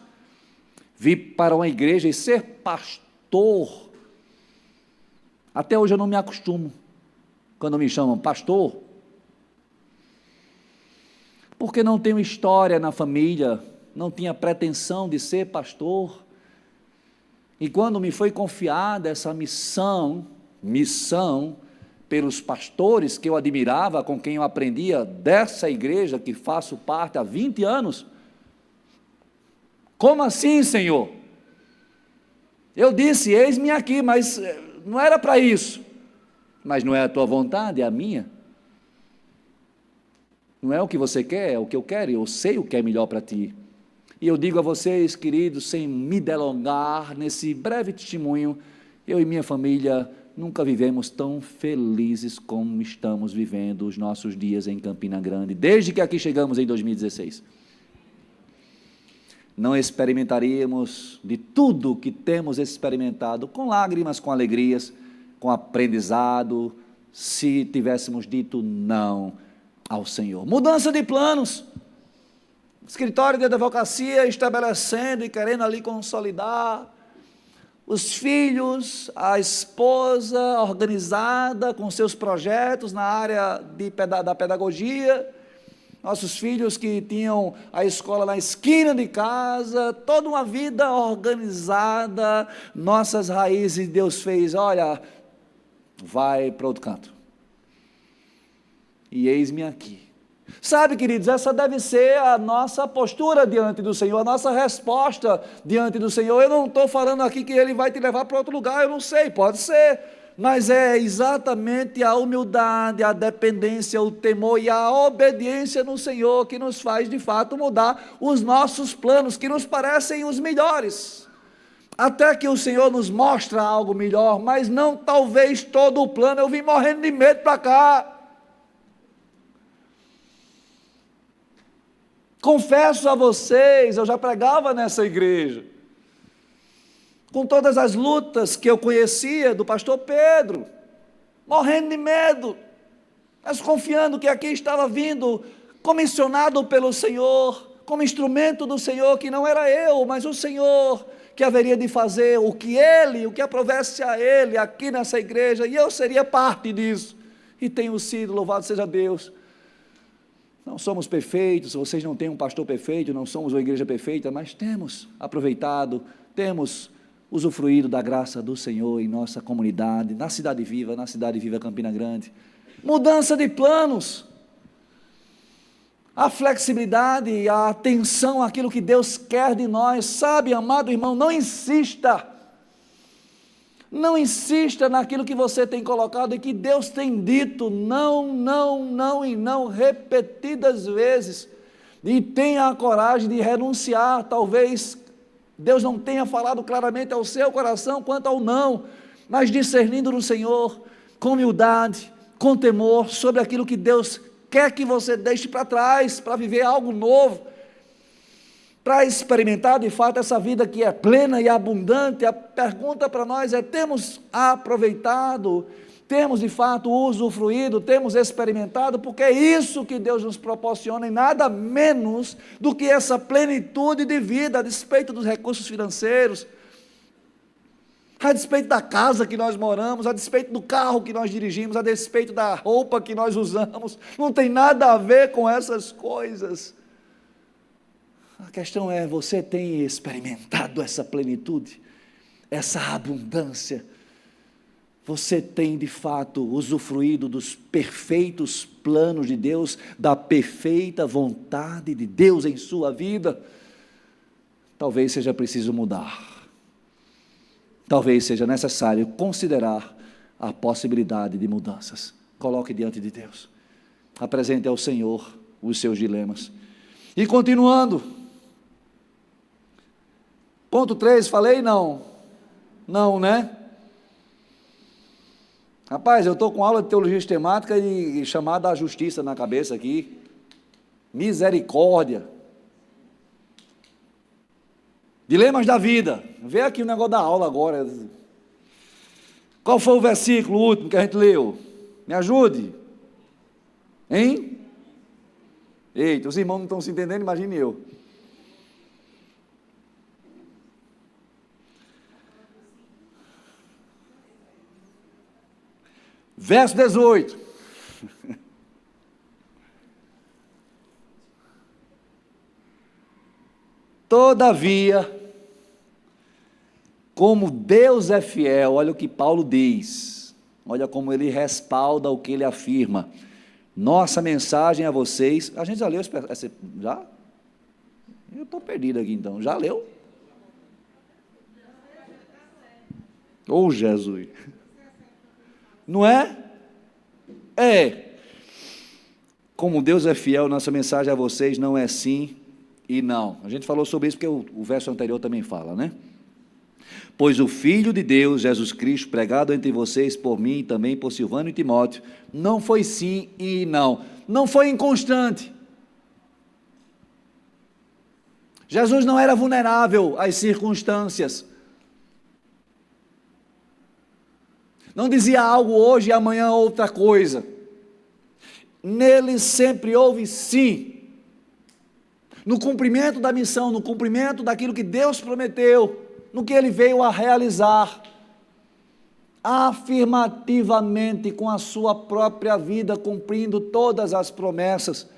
vir para uma igreja e ser pastor. Até hoje eu não me acostumo quando me chamam pastor, porque não tenho história na família, não tinha pretensão de ser pastor. E quando me foi confiada essa missão pelos pastores que eu admirava, com quem eu aprendia dessa igreja que faço parte há 20 anos, como assim, Senhor? Eu disse, eis-me aqui, mas não era para isso. Mas não é a tua vontade, é a minha. Não é o que você quer, é o que eu quero, e eu sei o que é melhor para ti. E eu digo a vocês, queridos, sem me delongar, nesse breve testemunho, eu e minha família nunca vivemos tão felizes como estamos vivendo os nossos dias em Campina Grande, desde que aqui chegamos em 2016. Não experimentaríamos de tudo que temos experimentado, com lágrimas, com alegrias, com aprendizado, se tivéssemos dito não ao Senhor. Mudança de planos. Escritório de advocacia estabelecendo e querendo ali consolidar. Os filhos, a esposa organizada com seus projetos na área da pedagogia. Nossos filhos que tinham a escola na esquina de casa, toda uma vida organizada. Nossas raízes, Deus fez, olha, vai para outro canto. E eis-me aqui. Sabe, queridos, essa deve ser a nossa postura diante do Senhor, a nossa resposta diante do Senhor. Eu não estou falando aqui que Ele vai te levar para outro lugar, eu não sei, pode ser, mas é exatamente a humildade, a dependência, o temor e a obediência no Senhor que nos faz de fato mudar os nossos planos, que nos parecem os melhores, até que o Senhor nos mostra algo melhor, mas não talvez todo o plano. Eu vim morrendo de medo para cá. Confesso a vocês, eu já pregava nessa igreja, com todas as lutas que eu conhecia do pastor Pedro, morrendo de medo, mas confiando que aqui estava vindo, comissionado pelo Senhor, como instrumento do Senhor, que não era eu, mas o Senhor, que haveria de fazer o que aprovesse a Ele aqui nessa igreja, e eu seria parte disso, e tenho sido, louvado seja Deus. Não somos perfeitos, vocês não têm um pastor perfeito, não somos uma igreja perfeita, mas temos aproveitado, temos usufruído da graça do Senhor em nossa comunidade, na Cidade Viva Campina Grande. Mudança de planos, a flexibilidade, a atenção àquilo que Deus quer de nós. Sabe, amado irmão, não insista naquilo que você tem colocado e que Deus tem dito não e não repetidas vezes, e tenha a coragem de renunciar. Talvez Deus não tenha falado claramente ao seu coração quanto ao não, mas discernindo no Senhor, com humildade, com temor, sobre aquilo que Deus quer que você deixe para trás, para viver algo novo, para experimentar de fato essa vida que é plena e abundante. A pergunta para nós é: temos aproveitado, temos de fato usufruído, temos experimentado? Porque é isso que Deus nos proporciona, e nada menos do que essa plenitude de vida, a despeito dos recursos financeiros, a despeito da casa que nós moramos, a despeito do carro que nós dirigimos, a despeito da roupa que nós usamos. Não tem nada a ver com essas coisas. A questão é: você tem experimentado essa plenitude, essa abundância? Você tem de fato usufruído dos perfeitos planos de Deus, da perfeita vontade de Deus em sua vida? Talvez seja preciso mudar, talvez seja necessário considerar a possibilidade de mudanças. Coloque diante de Deus, apresente ao Senhor os seus dilemas. E continuando, ponto 3, falei não? Não, né? Rapaz, eu estou com aula de teologia sistemática e chamada à justiça na cabeça aqui. Misericórdia. Dilemas da vida. Vê aqui o negócio da aula agora. Qual foi o versículo último que a gente leu? Me ajude. Hein? Eita, os irmãos não estão se entendendo, imagine eu. Verso 18. Todavia, como Deus é fiel, olha o que Paulo diz, olha como ele respalda o que ele afirma. Nossa mensagem a vocês, a gente já leu, já? Eu estou perdido aqui então, já leu? Oh Jesus, não é? É, como Deus é fiel, nossa mensagem a vocês não é sim e não. A gente falou sobre isso porque o verso anterior também fala, né? Pois o Filho de Deus, Jesus Cristo, pregado entre vocês por mim e também por Silvano e Timóteo, não foi sim e não. Não foi inconstante. Jesus não era vulnerável às circunstâncias. Não dizia algo hoje e amanhã outra coisa. Nele sempre houve sim. No cumprimento da missão, no cumprimento daquilo que Deus prometeu, no que ele veio a realizar, afirmativamente com a sua própria vida, cumprindo todas as promessas.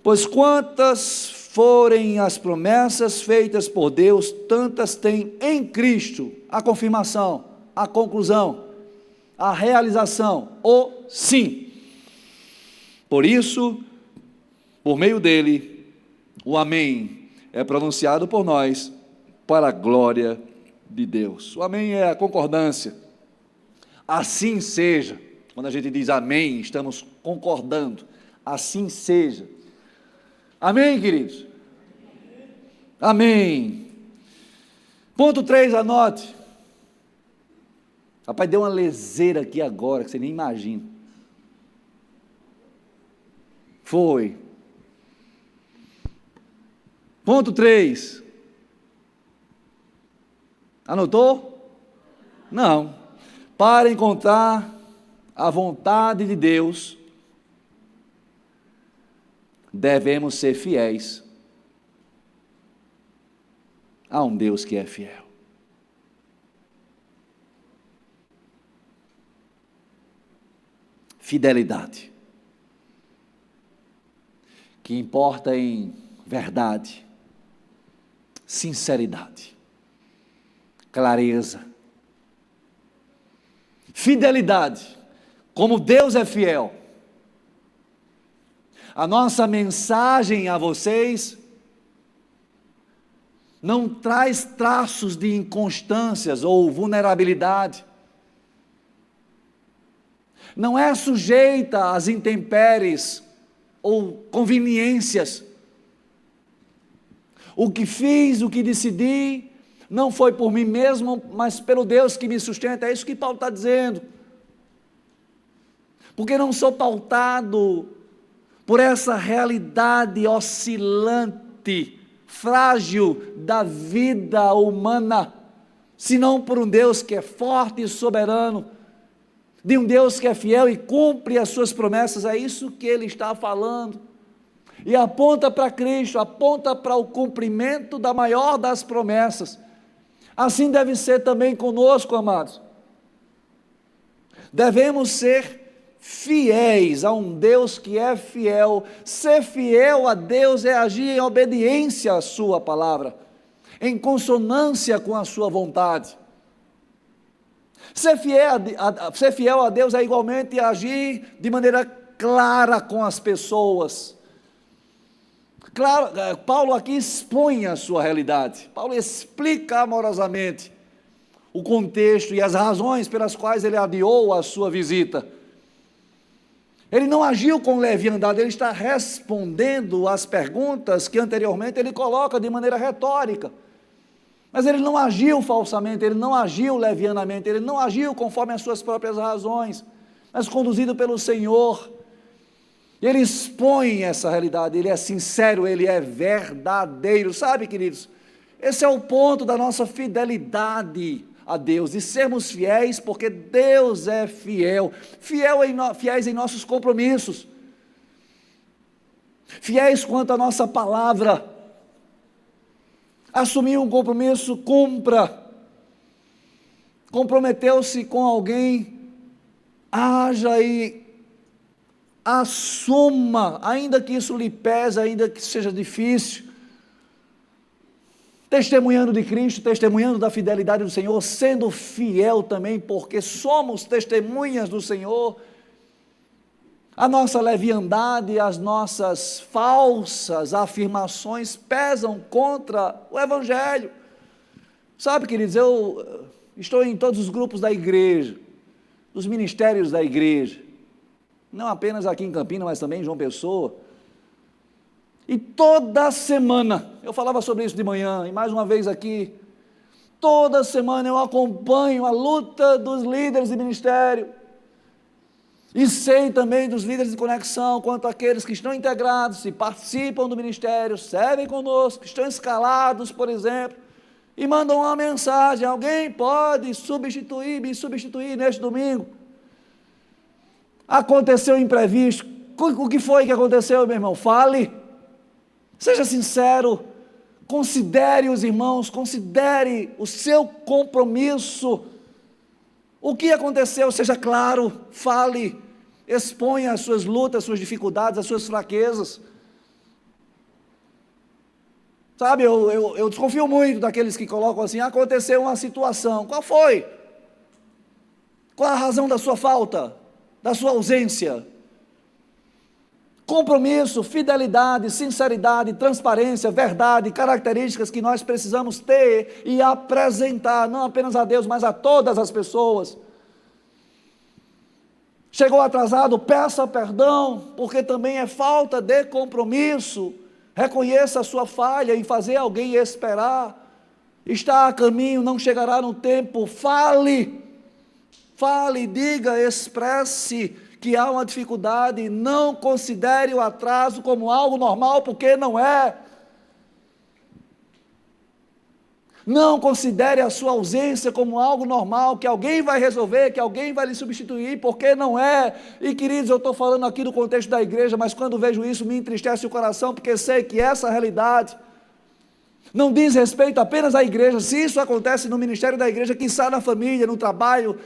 Pois quantas forem as promessas feitas por Deus, tantas tem em Cristo a confirmação, a conclusão, a realização, o sim. Por isso, por meio dele, o amém é pronunciado por nós, para a glória de Deus. O amém é a concordância. Assim seja. Quando a gente diz amém, estamos concordando. Assim seja. Amém, queridos? Amém. Ponto 3, anote. Rapaz, deu uma leseira aqui agora, que você nem imagina. Foi. Ponto 3. Anotou? Não. Para encontrar a vontade de Deus, devemos ser fiéis a um Deus que é fiel. Fidelidade, que importa em verdade, sinceridade, clareza, fidelidade, como Deus é fiel. A nossa mensagem a vocês não traz traços de inconstâncias ou vulnerabilidade, não é sujeita às intempéries ou conveniências. O que fiz, o que decidi, não foi por mim mesmo, mas pelo Deus que me sustenta. É isso que Paulo está dizendo. Porque não sou pautado por essa realidade oscilante, frágil da vida humana, senão por um Deus que é forte e soberano, de um Deus que é fiel e cumpre as suas promessas. É isso que ele está falando. E aponta para Cristo, aponta para o cumprimento da maior das promessas. Assim deve ser também conosco, amados. Devemos ser fiéis a um Deus que é fiel. Ser fiel a Deus é agir em obediência à sua palavra, em consonância com a sua vontade. Ser fiel a Deus é igualmente agir de maneira clara com as pessoas. Claro, Paulo aqui expõe a sua realidade. Paulo explica amorosamente o contexto e as razões pelas quais ele adiou a sua visita. Ele não agiu com leviandade, ele está respondendo às perguntas que anteriormente ele coloca de maneira retórica. Mas ele não agiu falsamente, ele não agiu levianamente, ele não agiu conforme as suas próprias razões, mas conduzido pelo Senhor. Ele expõe essa realidade, ele é sincero, ele é verdadeiro. Sabe, queridos, esse é o ponto da nossa fidelidade a Deus, de sermos fiéis, porque Deus é fiel, fiéis em nossos compromissos, fiéis quanto à nossa palavra. Assumir um compromisso, cumpra. Comprometeu-se com alguém, haja e assuma, ainda que isso lhe pese, ainda que seja difícil, testemunhando de Cristo, testemunhando da fidelidade do Senhor, sendo fiel também, porque somos testemunhas do Senhor. A nossa leviandade, as nossas falsas afirmações pesam contra o Evangelho. Sabe, queridos, eu estou em todos os grupos da igreja, dos ministérios da igreja, não apenas aqui em Campinas, mas também em João Pessoa. E toda semana, eu falava sobre isso de manhã, e mais uma vez aqui, toda semana eu acompanho a luta dos líderes de ministério, e sei também dos líderes de conexão, quanto àqueles que estão integrados, e participam do ministério, servem conosco, estão escalados, por exemplo, e mandam uma mensagem: alguém pode me substituir neste domingo? Aconteceu um imprevisto. O que foi que aconteceu, meu irmão? Fale. Seja sincero, considere os irmãos, considere o seu compromisso. O que aconteceu, seja claro, fale, exponha as suas lutas, as suas dificuldades, as suas fraquezas. Sabe, eu desconfio muito daqueles que colocam assim: aconteceu uma situação. Qual foi? Qual a razão da sua falta, da sua ausência? Compromisso, fidelidade, sinceridade, transparência, verdade, características que nós precisamos ter e apresentar, não apenas a Deus, mas a todas as pessoas. Chegou atrasado, peça perdão, porque também é falta de compromisso. Reconheça a sua falha em fazer alguém esperar. Está a caminho, não chegará no tempo. Fale, diga, expresse que há uma dificuldade. Não considere o atraso como algo normal, porque não é. Não considere a sua ausência como algo normal, que alguém vai resolver, que alguém vai lhe substituir, porque não é. E queridos, eu estou falando aqui no contexto da igreja, mas quando vejo isso me entristece o coração, porque sei que essa realidade não diz respeito apenas à igreja. Se isso acontece no ministério da igreja, quiçá na família, no trabalho,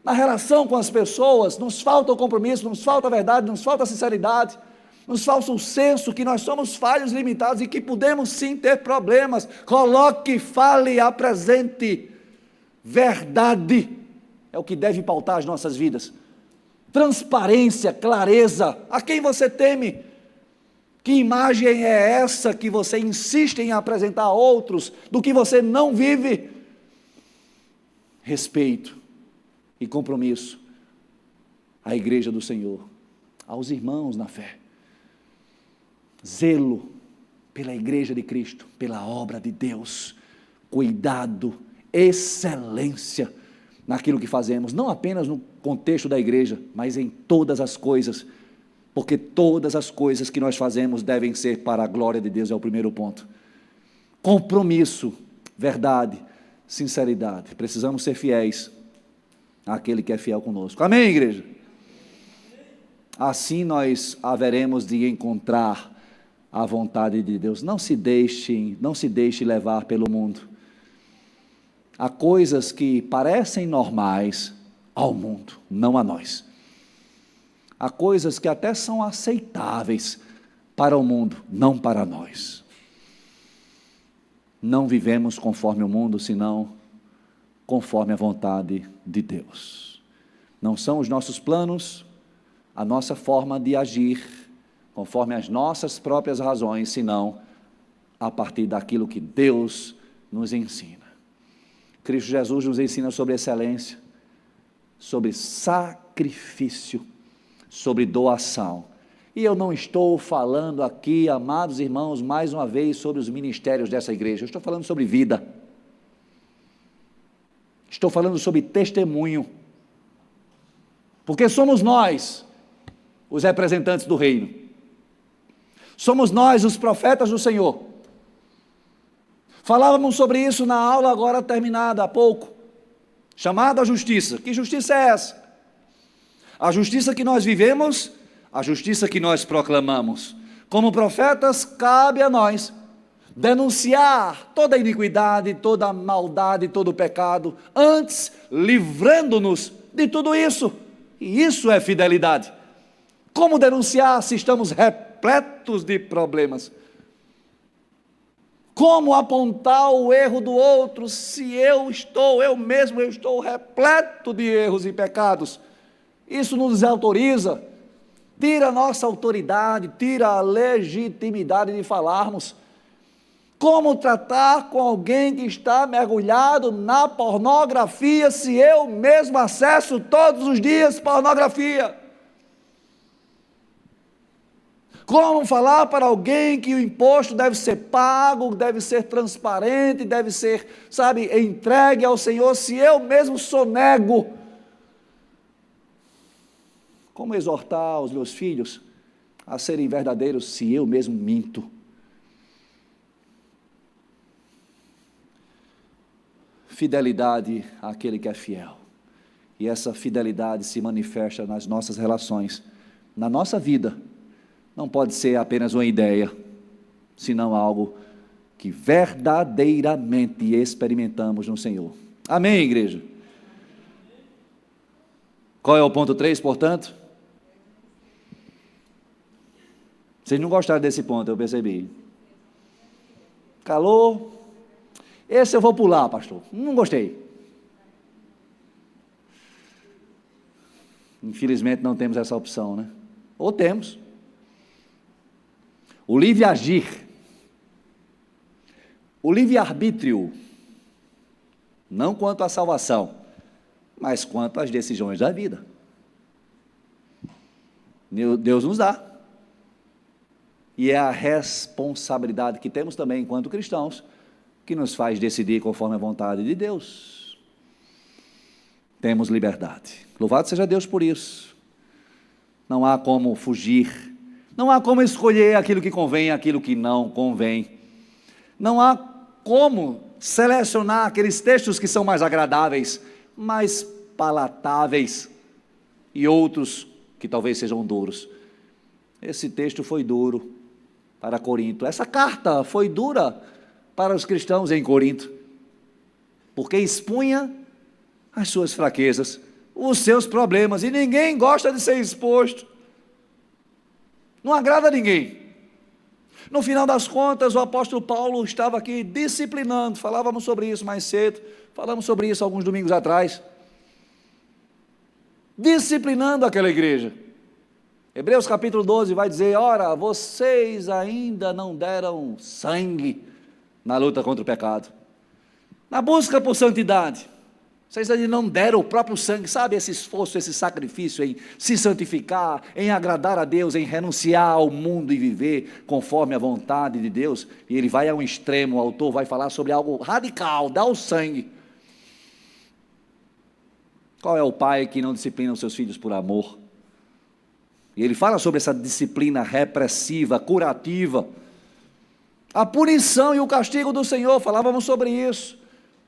na relação com as pessoas, nos falta o compromisso, nos falta a verdade, nos falta a sinceridade, nos falta o senso que nós somos falhos, limitados e que podemos sim ter problemas. Coloque, fale, apresente. Verdade é o que deve pautar as nossas vidas. Transparência, clareza. A quem você teme? Que imagem é essa que você insiste em apresentar a outros, do que você não vive? Respeito e compromisso à igreja do Senhor, aos irmãos na fé. Zelo pela igreja de Cristo, pela obra de Deus, cuidado, excelência naquilo que fazemos, não apenas no contexto da igreja, mas em todas as coisas, porque todas as coisas que nós fazemos devem ser para a glória de Deus, é o primeiro ponto. Compromisso, verdade, sinceridade, precisamos ser fiéis àquele que é fiel conosco, amém, igreja? Assim nós haveremos de encontrar a vontade de Deus. Não se deixe levar pelo mundo. Há coisas que parecem normais ao mundo, não a nós. Há coisas que até são aceitáveis para o mundo, não para nós. Não vivemos conforme o mundo, senão conforme a vontade de Deus. Não são os nossos planos, a nossa forma de agir, conforme as nossas próprias razões, senão a partir daquilo que Deus nos ensina. Cristo Jesus nos ensina sobre excelência, sobre sacrifício, sobre doação. E eu não estou falando aqui, amados irmãos, mais uma vez sobre os ministérios dessa igreja, eu estou falando sobre vida. Estou falando sobre testemunho, porque somos nós os representantes do reino. Somos nós os profetas do Senhor. Falávamos sobre isso na aula agora terminada há pouco. chamado à justiça. Que justiça é essa? A justiça que nós vivemos, a justiça que nós proclamamos. Como profetas, cabe a nós denunciar toda a iniquidade, toda a maldade, todo o pecado, antes livrando-nos de tudo isso. E isso é fidelidade. Como denunciar se estamos repletos de problemas? Como apontar o erro do outro se eu mesmo estou repleto de erros e pecados? Isso nos desautoriza, tira a nossa autoridade, tira a legitimidade de falarmos. Como tratar com alguém que está mergulhado na pornografia se eu mesmo acesso todos os dias pornografia? Como falar para alguém que o imposto deve ser pago, deve ser transparente, deve ser, entregue ao Senhor, se eu mesmo sonego? Como exortar os meus filhos a serem verdadeiros se eu mesmo minto? Fidelidade àquele que é fiel. E essa fidelidade se manifesta nas nossas relações, na nossa vida. Não pode ser apenas uma ideia, senão algo que verdadeiramente experimentamos no Senhor. Amém, igreja? Qual é o ponto 3, portanto? Vocês não gostaram desse ponto, eu percebi. Calor. Esse eu vou pular, pastor. Não gostei. Infelizmente não temos essa opção, né? Ou temos. O livre agir. O livre arbítrio. Não quanto à salvação, mas quanto às decisões da vida. Deus nos dá. E é a responsabilidade que temos também enquanto cristãos, que nos faz decidir conforme a vontade de Deus. Temos liberdade. Louvado seja Deus por isso. Não há como fugir. Não há como escolher aquilo que convém e aquilo que não convém. Não há como selecionar aqueles textos que são mais agradáveis, mais palatáveis, e outros que talvez sejam duros. Esse texto foi duro para Corinto. Essa carta foi dura para os cristãos em Corinto, porque expunha as suas fraquezas, os seus problemas, e ninguém gosta de ser exposto. Não agrada a ninguém. No final das contas, o apóstolo Paulo estava aqui disciplinando, falávamos sobre isso mais cedo, falamos sobre isso alguns domingos atrás, disciplinando aquela igreja. Hebreus capítulo 12 vai dizer: ora, vocês ainda não deram sangue na luta contra o pecado, na busca por santidade. Vocês ainda não deram o próprio sangue, sabe, esse esforço, esse sacrifício em se santificar, em agradar a Deus, em renunciar ao mundo e viver conforme a vontade de Deus. E ele vai a um extremo, o autor vai falar sobre algo radical: dá o sangue. Qual é o pai que não disciplina os seus filhos por amor? E ele fala sobre essa disciplina repressiva, curativa, a punição e o castigo do Senhor. Falávamos sobre isso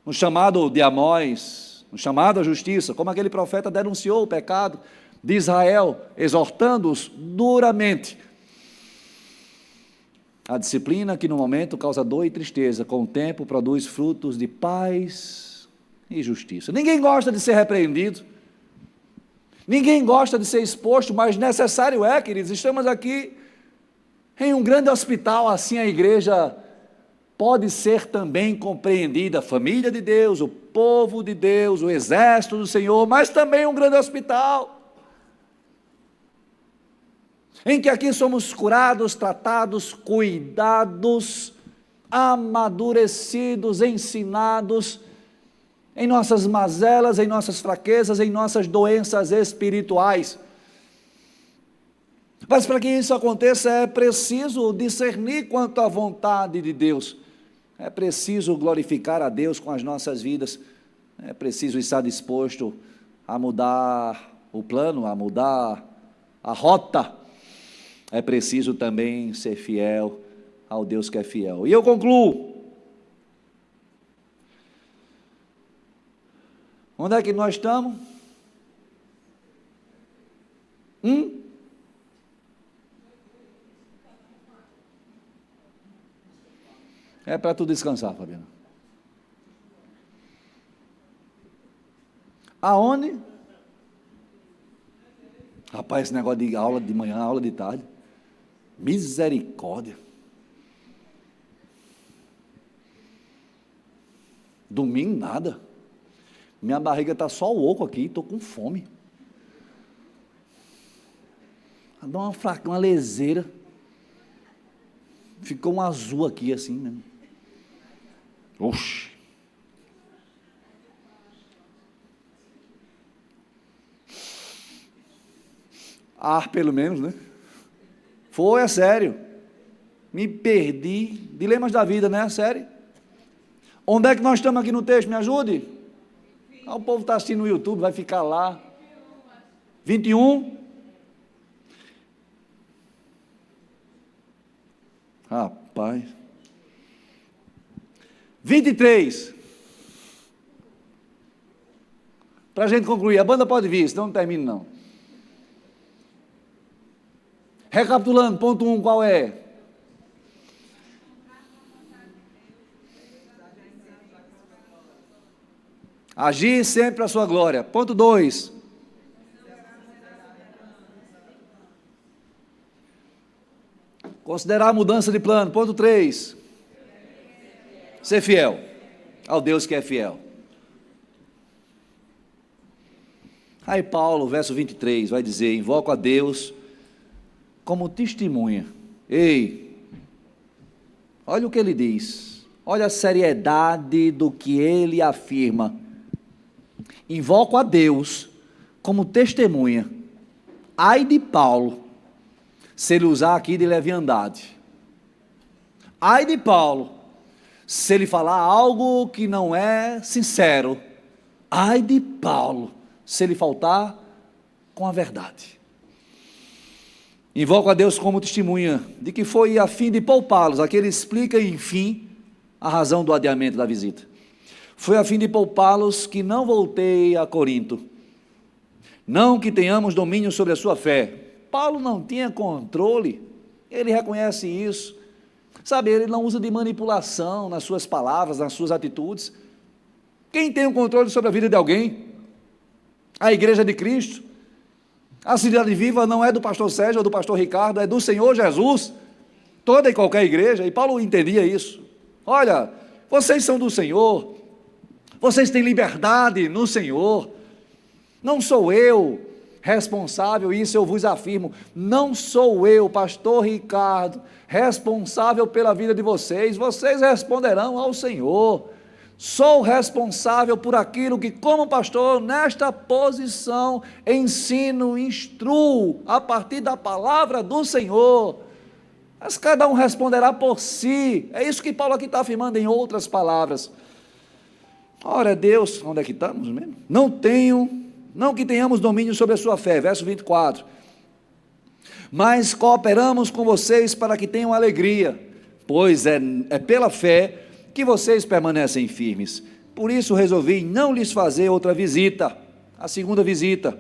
no chamado de Amós, no chamado à justiça, como aquele profeta denunciou o pecado de Israel, exortando-os duramente. A disciplina que no momento causa dor e tristeza, com o tempo produz frutos de paz e justiça. Ninguém gosta de ser repreendido, ninguém gosta de ser exposto, mas necessário é, queridos. Estamos aqui em um grande hospital, assim a igreja pode ser também compreendida, a família de Deus, o povo de Deus, o exército do Senhor, mas também um grande hospital, em que aqui somos curados, tratados, cuidados, amadurecidos, ensinados, em nossas mazelas, em nossas fraquezas, em nossas doenças espirituais. Mas para que isso aconteça é preciso discernir quanto à vontade de Deus, é preciso glorificar a Deus com as nossas vidas, é preciso estar disposto a mudar o plano, a mudar a rota, é preciso também ser fiel ao Deus que é fiel. E eu concluo. Onde é que nós estamos? É para tu descansar, Fabiano. Aonde? Rapaz, esse negócio de aula de manhã, aula de tarde. Misericórdia. Domingo nada. Minha barriga está só o oco aqui, estou com fome. Dá uma fraca, uma leseira. Ficou um azul aqui assim, né? Oxi. Ar, pelo menos, né? Foi, é sério. Me perdi. Dilemas da vida, né? É sério. Onde é que nós estamos aqui no texto? Me ajude. O povo está assistindo no YouTube, vai ficar lá. 21. Rapaz. 23. Para a gente concluir, a banda pode vir, senão não termino não. Recapitulando, ponto 1, qual é? Agir sempre para a sua glória. Ponto 2. Considerar a mudança de plano. Ponto 3. Ser fiel ao Deus que é fiel. Aí Paulo, verso 23, vai dizer: invoco a Deus como testemunha. Ei, olha o que ele diz, olha a seriedade do que ele afirma. Invoco a Deus como testemunha. Ai de Paulo, se ele usar aqui de leviandade. Ai de Paulo, se ele falar algo que não é sincero. Ai de Paulo, se ele faltar com a verdade. Invoco a Deus como testemunha de que foi a fim de poupá-los. Aqui ele explica, enfim, a razão do adiamento da visita. Foi a fim de poupá-los que não voltei a Corinto. Não que tenhamos domínio sobre a sua fé. Paulo não tinha controle, ele reconhece isso. Sabe, ele não usa de manipulação nas suas palavras, nas suas atitudes. Quem tem o controle sobre a vida de alguém? A igreja de Cristo. A Cidade Viva não é do pastor Sérgio ou do pastor Ricardo, é do Senhor Jesus. Toda e qualquer igreja, e Paulo entendia isso. Olha, vocês são do Senhor, vocês têm liberdade no Senhor. Não sou eu responsável, isso eu vos afirmo, não sou eu, pastor Ricardo, responsável pela vida de vocês, vocês responderão ao Senhor. Sou responsável por aquilo que, como pastor, nesta posição, ensino, instruo, a partir da palavra do Senhor. Mas cada um responderá por si. É isso que Paulo aqui está afirmando em outras palavras. Ora, Deus, onde é que estamos mesmo? Não que tenhamos domínio sobre a sua fé, verso 24. Mas cooperamos com vocês para que tenham alegria, pois é pela fé que vocês permanecem firmes. Por isso resolvi não lhes fazer outra visita, a segunda visita,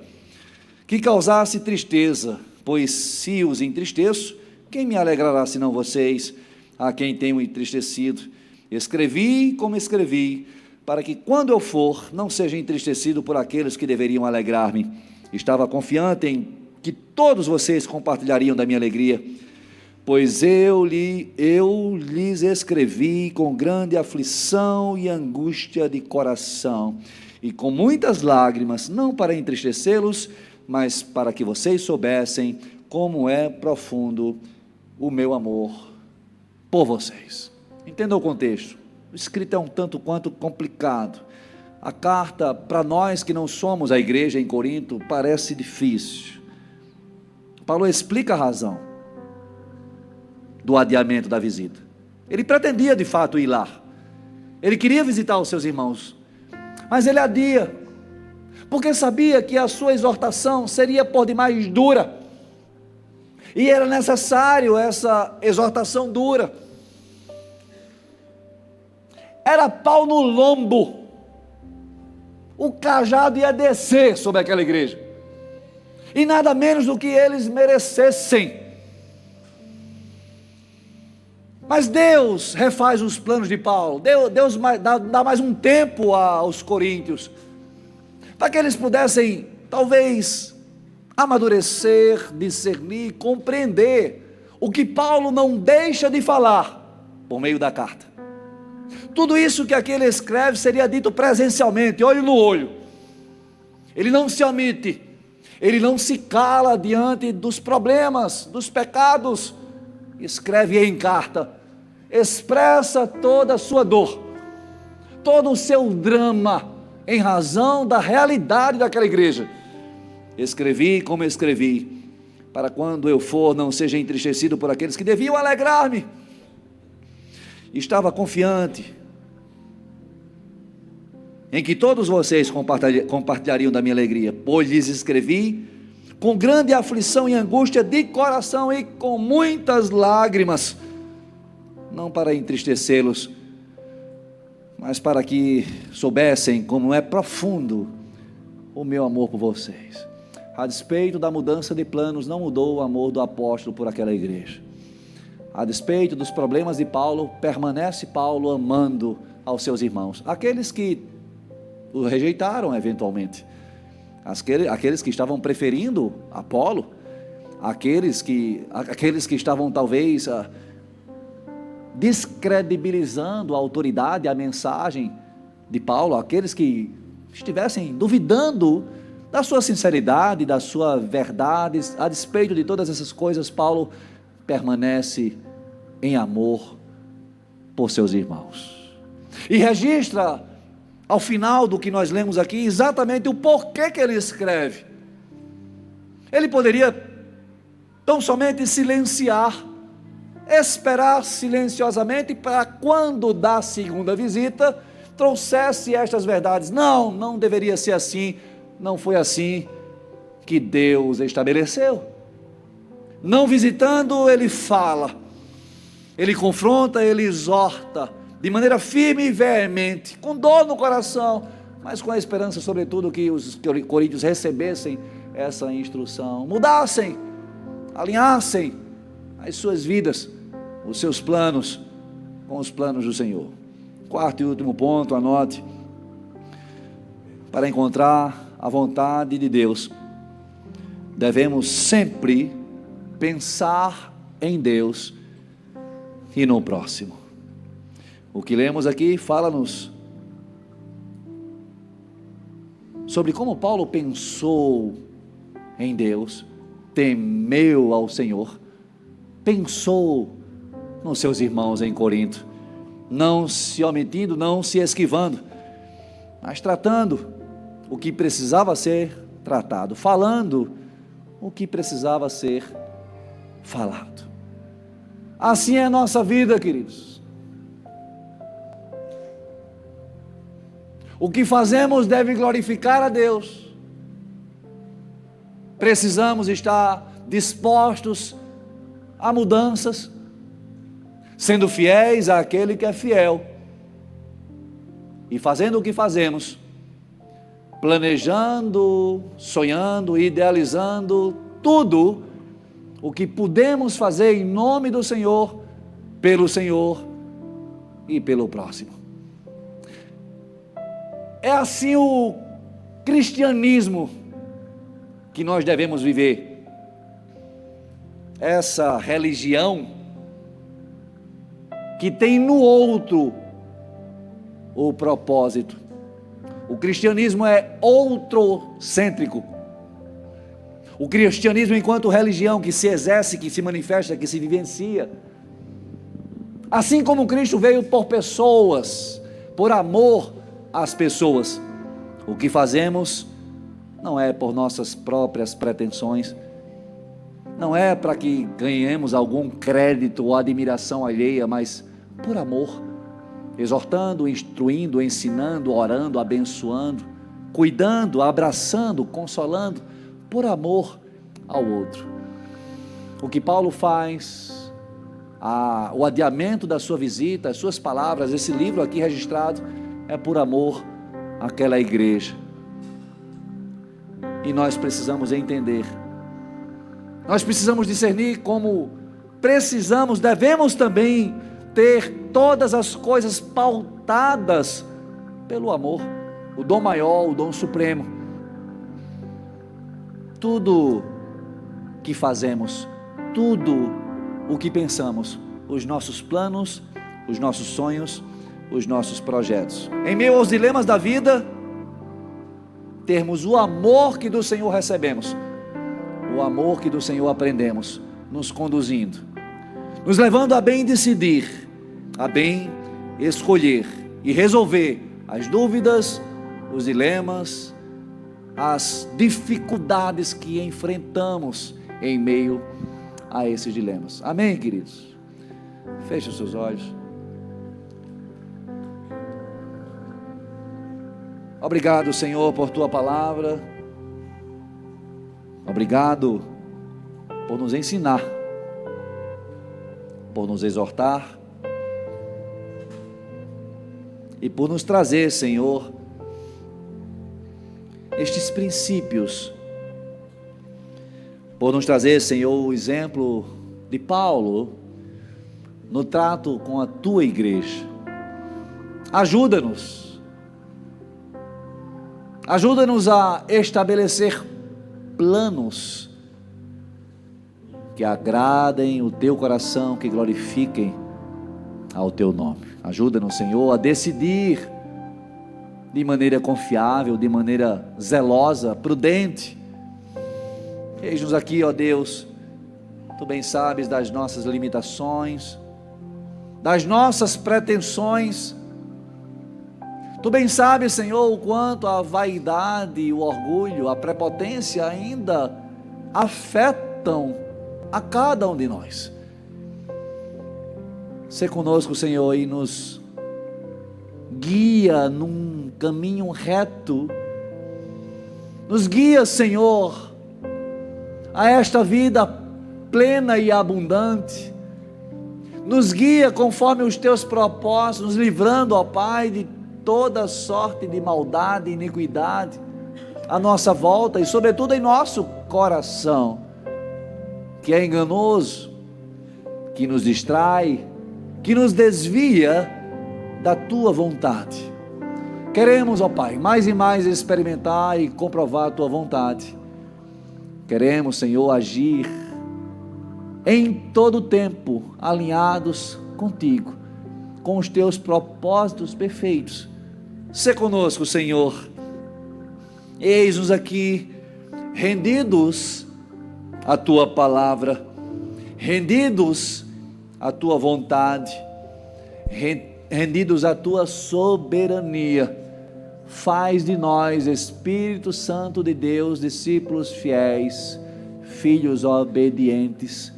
que causasse tristeza, pois se os entristeço, quem me alegrará senão vocês, a quem tenho entristecido? Escrevi como escrevi, para que quando eu for, não seja entristecido por aqueles que deveriam alegrar-me. Estava confiante em que todos vocês compartilhariam da minha alegria, pois eu lhes escrevi com grande aflição e angústia de coração, e com muitas lágrimas, não para entristecê-los, mas para que vocês soubessem como é profundo o meu amor por vocês. Entenda o contexto. O escrito é um tanto quanto complicado. A carta, para nós que não somos a igreja em Corinto, parece difícil. Paulo explica a razão do adiamento da visita. Ele pretendia de fato ir lá, ele queria visitar os seus irmãos, mas ele adia, porque sabia que a sua exortação seria por demais dura, e era necessário essa exortação dura. Era pau no lombo, o cajado ia descer sobre aquela igreja, e nada menos do que eles merecessem. Mas Deus refaz os planos de Paulo. Deus dá mais um tempo aos coríntios, para que eles pudessem, talvez, amadurecer, discernir, compreender o que Paulo não deixa de falar por meio da carta. Tudo isso que aqui ele escreve seria dito presencialmente, olho no olho. Ele não se omite, ele não se cala diante dos problemas, dos pecados. Escreve em carta, expressa toda a sua dor, todo o seu drama, em razão da realidade daquela igreja. Escrevi como escrevi, para quando eu for não seja entristecido por aqueles que deviam alegrar-me. Estava confiante em que todos vocês compartilhariam da minha alegria, pois lhes escrevi com grande aflição e angústia de coração e com muitas lágrimas, não para entristecê-los, mas para que soubessem como é profundo o meu amor por vocês. A despeito da mudança de planos, não mudou o amor do apóstolo por aquela igreja. A despeito dos problemas de Paulo, permanece Paulo amando aos seus irmãos, aqueles que o rejeitaram eventualmente, aqueles que estavam preferindo Apolo, aqueles que estavam talvez descredibilizando a autoridade, a mensagem de Paulo, aqueles que estivessem duvidando da sua sinceridade, da sua verdade. A despeito de todas essas coisas, Paulo permanece em amor por seus irmãos, e registra ao final do que nós lemos aqui exatamente o porquê que ele escreve. Ele poderia tão somente silenciar, esperar silenciosamente para quando da segunda visita trouxesse estas verdades. Não deveria ser assim, não foi assim que Deus estabeleceu. Não visitando, ele fala, ele confronta, ele exorta, de maneira firme e veemente, com dor no coração, mas com a esperança, sobretudo, que os coríntios recebessem essa instrução, mudassem, alinhassem as suas vidas, os seus planos, com os planos do Senhor. Quarto e último ponto, anote: para encontrar a vontade de Deus, devemos sempre pensar em Deus e no próximo. O que lemos aqui fala-nos sobre como Paulo pensou em Deus, temeu ao Senhor, pensou nos seus irmãos em Corinto, não se omitindo, não se esquivando, mas tratando o que precisava ser tratado, falando o que precisava ser falado. Assim é a nossa vida, queridos. O que fazemos deve glorificar a Deus. Precisamos estar dispostos a mudanças, sendo fiéis àquele que é fiel, e fazendo o que fazemos, planejando, sonhando, idealizando tudo o que podemos fazer em nome do Senhor, pelo Senhor e pelo próximo. É assim o cristianismo que nós devemos viver. Essa religião que tem no outro o propósito. O cristianismo é outrocêntrico. O cristianismo, enquanto religião que se exerce, que se manifesta, que se vivencia. Assim como Cristo veio por pessoas, por amor às pessoas, o que fazemos não é por nossas próprias pretensões, não é para que ganhemos algum crédito ou admiração alheia, mas por amor, exortando, instruindo, ensinando, orando, abençoando, cuidando, abraçando, consolando, por amor ao outro. O que Paulo faz, o adiamento da sua visita, as suas palavras, esse livro aqui registrado, é por amor àquela igreja, e nós precisamos entender. Nós precisamos discernir como precisamos, devemos também ter todas as coisas pautadas pelo amor, o dom maior, o dom supremo. Tudo que fazemos, tudo o que pensamos, os nossos planos, os nossos sonhos, os nossos projetos. Em meio aos dilemas da vida, termos o amor que do Senhor recebemos, o amor que do Senhor aprendemos, nos conduzindo, nos levando a bem decidir, a bem escolher e resolver as dúvidas, os dilemas, as dificuldades que enfrentamos em meio a esses dilemas. Amém, queridos? Feche os seus olhos. Obrigado, Senhor, por Tua palavra. Obrigado por nos ensinar, por nos exortar e por nos trazer, Senhor, estes princípios, por nos trazer, Senhor, o exemplo de Paulo no trato com a Tua igreja. Ajuda-nos a estabelecer planos que agradem o Teu coração, que glorifiquem ao Teu nome. Ajuda-nos, Senhor, a decidir de maneira confiável, de maneira zelosa, prudente. Eis-nos aqui, ó Deus, Tu bem sabes das nossas limitações, das nossas pretensões. Tu bem sabes, Senhor, o quanto a vaidade, o orgulho, a prepotência ainda afetam a cada um de nós. Sê conosco, Senhor, e nos guia num caminho reto. Nos guia, Senhor, a esta vida plena e abundante. Nos guia conforme os Teus propósitos, nos livrando, ó Pai, de toda sorte de maldade e iniquidade à nossa volta e sobretudo em nosso coração, que é enganoso, que nos distrai, que nos desvia da Tua vontade. Queremos, ó Pai, mais e mais experimentar e comprovar a Tua vontade. Queremos, Senhor, agir em todo o tempo alinhados contigo, com os Teus propósitos perfeitos. Sê conosco, Senhor. Eis-nos aqui, rendidos à Tua palavra, rendidos à Tua vontade, rendidos à Tua soberania. Faz de nós, Espírito Santo de Deus, discípulos fiéis, filhos obedientes,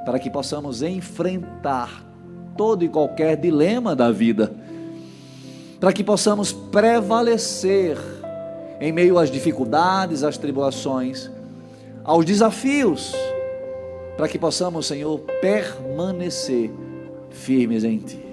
para que possamos enfrentar todo e qualquer dilema da vida, para que possamos prevalecer em meio às dificuldades, às tribulações, aos desafios, para que possamos, Senhor, permanecer firmes em Ti.